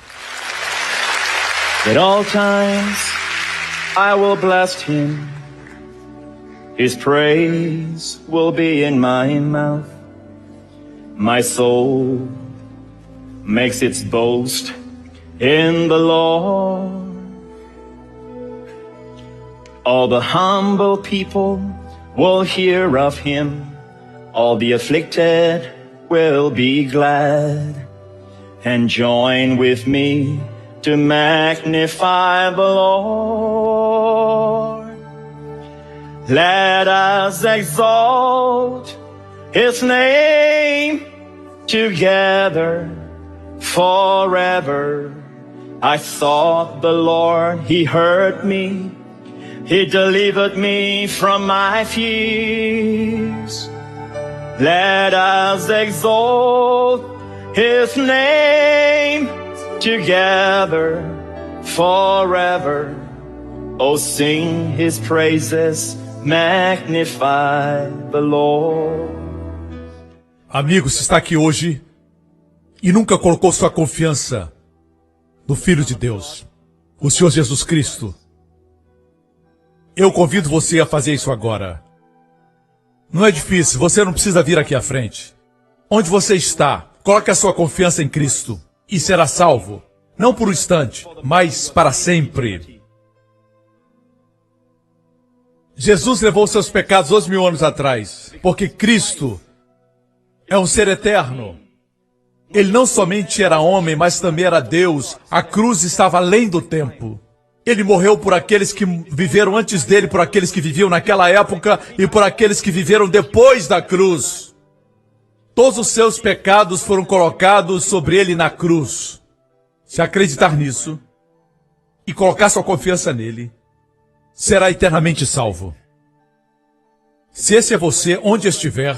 At all times I will bless Him. His praise will be in my mouth. My soul makes its boast in the Lord. All the humble people will hear of Him. All the afflicted will be glad and join with me to magnify the Lord. Let us exalt His name together forever. I sought the Lord, He heard me. He delivered me from my fears. Let us exalt His name together forever. Oh, sing his praises, magnify the Lord. Amigo, se está aqui hoje e nunca colocou sua confiança no Filho de Deus, o Senhor Jesus Cristo, eu convido você a fazer isso agora. Não é difícil, você não precisa vir aqui à frente. Onde você está, coloque a sua confiança em Cristo e será salvo, não por um instante, mas para sempre. Jesus levou seus pecados 2000 anos atrás, porque Cristo é um ser eterno. Ele não somente era homem, mas também era Deus. A cruz estava além do tempo. Ele morreu por aqueles que viveram antes dele, por aqueles que viviam naquela época e por aqueles que viveram depois da cruz. Todos os seus pecados foram colocados sobre ele na cruz. Se acreditar nisso e colocar sua confiança nele, será eternamente salvo. Se esse é você, onde estiver,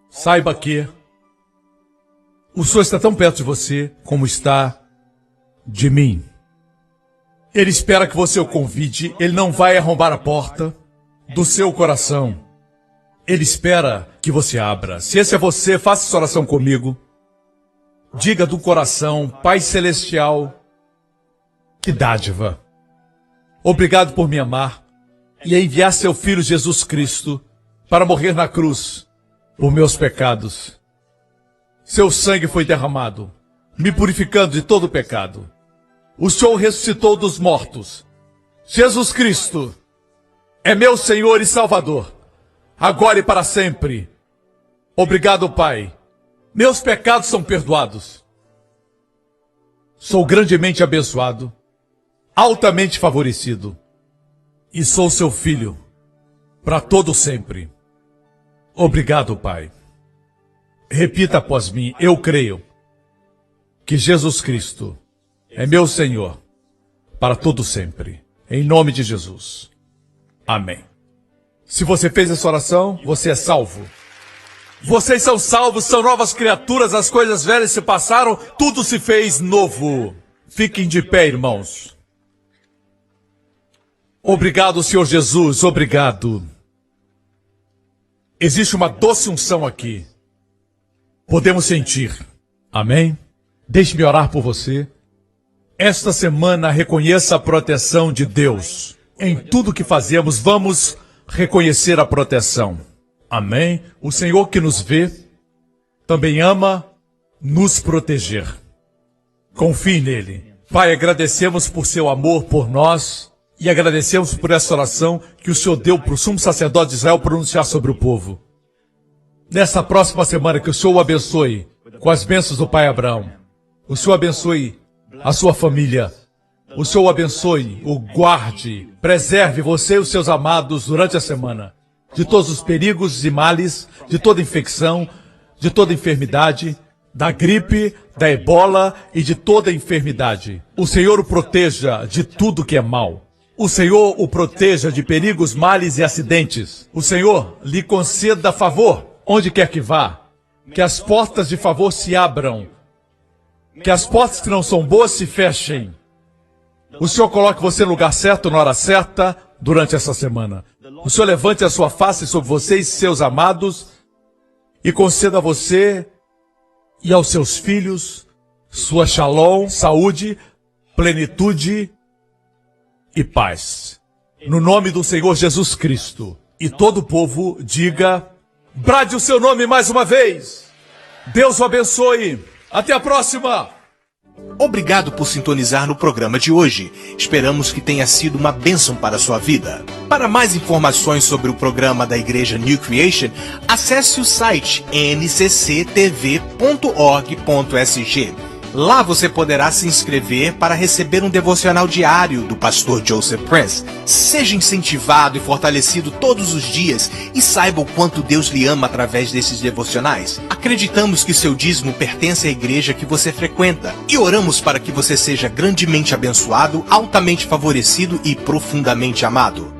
saiba que o Senhor está tão perto de você como está de mim. Ele espera que você o convide, ele não vai arrombar a porta do seu coração. Ele espera que você abra. Se esse é você, faça essa oração comigo. Diga do coração: Pai Celestial, que dádiva. Obrigado por me amar e enviar seu Filho Jesus Cristo para morrer na cruz por meus pecados. Seu sangue foi derramado, me purificando de todo pecado. O Senhor ressuscitou dos mortos. Jesus Cristo é meu Senhor e Salvador, agora e para sempre. Obrigado, Pai. Meus pecados são perdoados. Sou grandemente abençoado, altamente favorecido, e sou seu filho para todo sempre. Obrigado, Pai. Repita após mim: eu creio que Jesus Cristo é meu Senhor para todo sempre. Em nome de Jesus. Amém. Se você fez essa oração, você é salvo. Vocês são salvos, são novas criaturas, as coisas velhas se passaram, tudo se fez novo. Fiquem de pé, irmãos. Obrigado, Senhor Jesus, obrigado. Existe uma doce unção aqui. Podemos sentir. Amém? Deixe-me orar por você. Esta semana reconheça a proteção de Deus. Em tudo que fazemos, vamos reconhecer a proteção. Amém? O Senhor que nos vê também ama nos proteger. Confie nele. Pai, agradecemos por seu amor por nós e agradecemos por essa oração que o Senhor deu para o sumo sacerdote de Israel pronunciar sobre o povo. Nessa próxima semana, que o Senhor o abençoe com as bênçãos do Pai Abraão. O Senhor abençoe a sua família. O Senhor o abençoe, o guarde, preserve você e os seus amados durante a semana de todos os perigos e males, de toda infecção, de toda enfermidade, da gripe, da ebola e de toda enfermidade. O Senhor o proteja de tudo que é mal. O Senhor o proteja de perigos, males e acidentes. O Senhor lhe conceda favor onde quer que vá. Que as portas de favor se abram. Que as portas que não são boas se fechem. O Senhor coloque você no lugar certo, na hora certa, durante essa semana. O Senhor levante a sua face sobre vocês, seus amados, e conceda a você e aos seus filhos sua shalom, saúde, plenitude e paz. No nome do Senhor Jesus Cristo. E todo o povo diga: brade o seu nome mais uma vez. Deus o abençoe. Até a próxima. Obrigado por sintonizar no programa de hoje. Esperamos que tenha sido uma bênção para a sua vida. Para mais informações sobre o programa da Igreja New Creation, acesse o site ncctv.org.sg. Lá você poderá se inscrever para receber um devocional diário do pastor Joseph Prince. Seja incentivado e fortalecido todos os dias e saiba o quanto Deus lhe ama através desses devocionais. Acreditamos que seu dízimo pertence à igreja que você frequenta e oramos para que você seja grandemente abençoado, altamente favorecido e profundamente amado.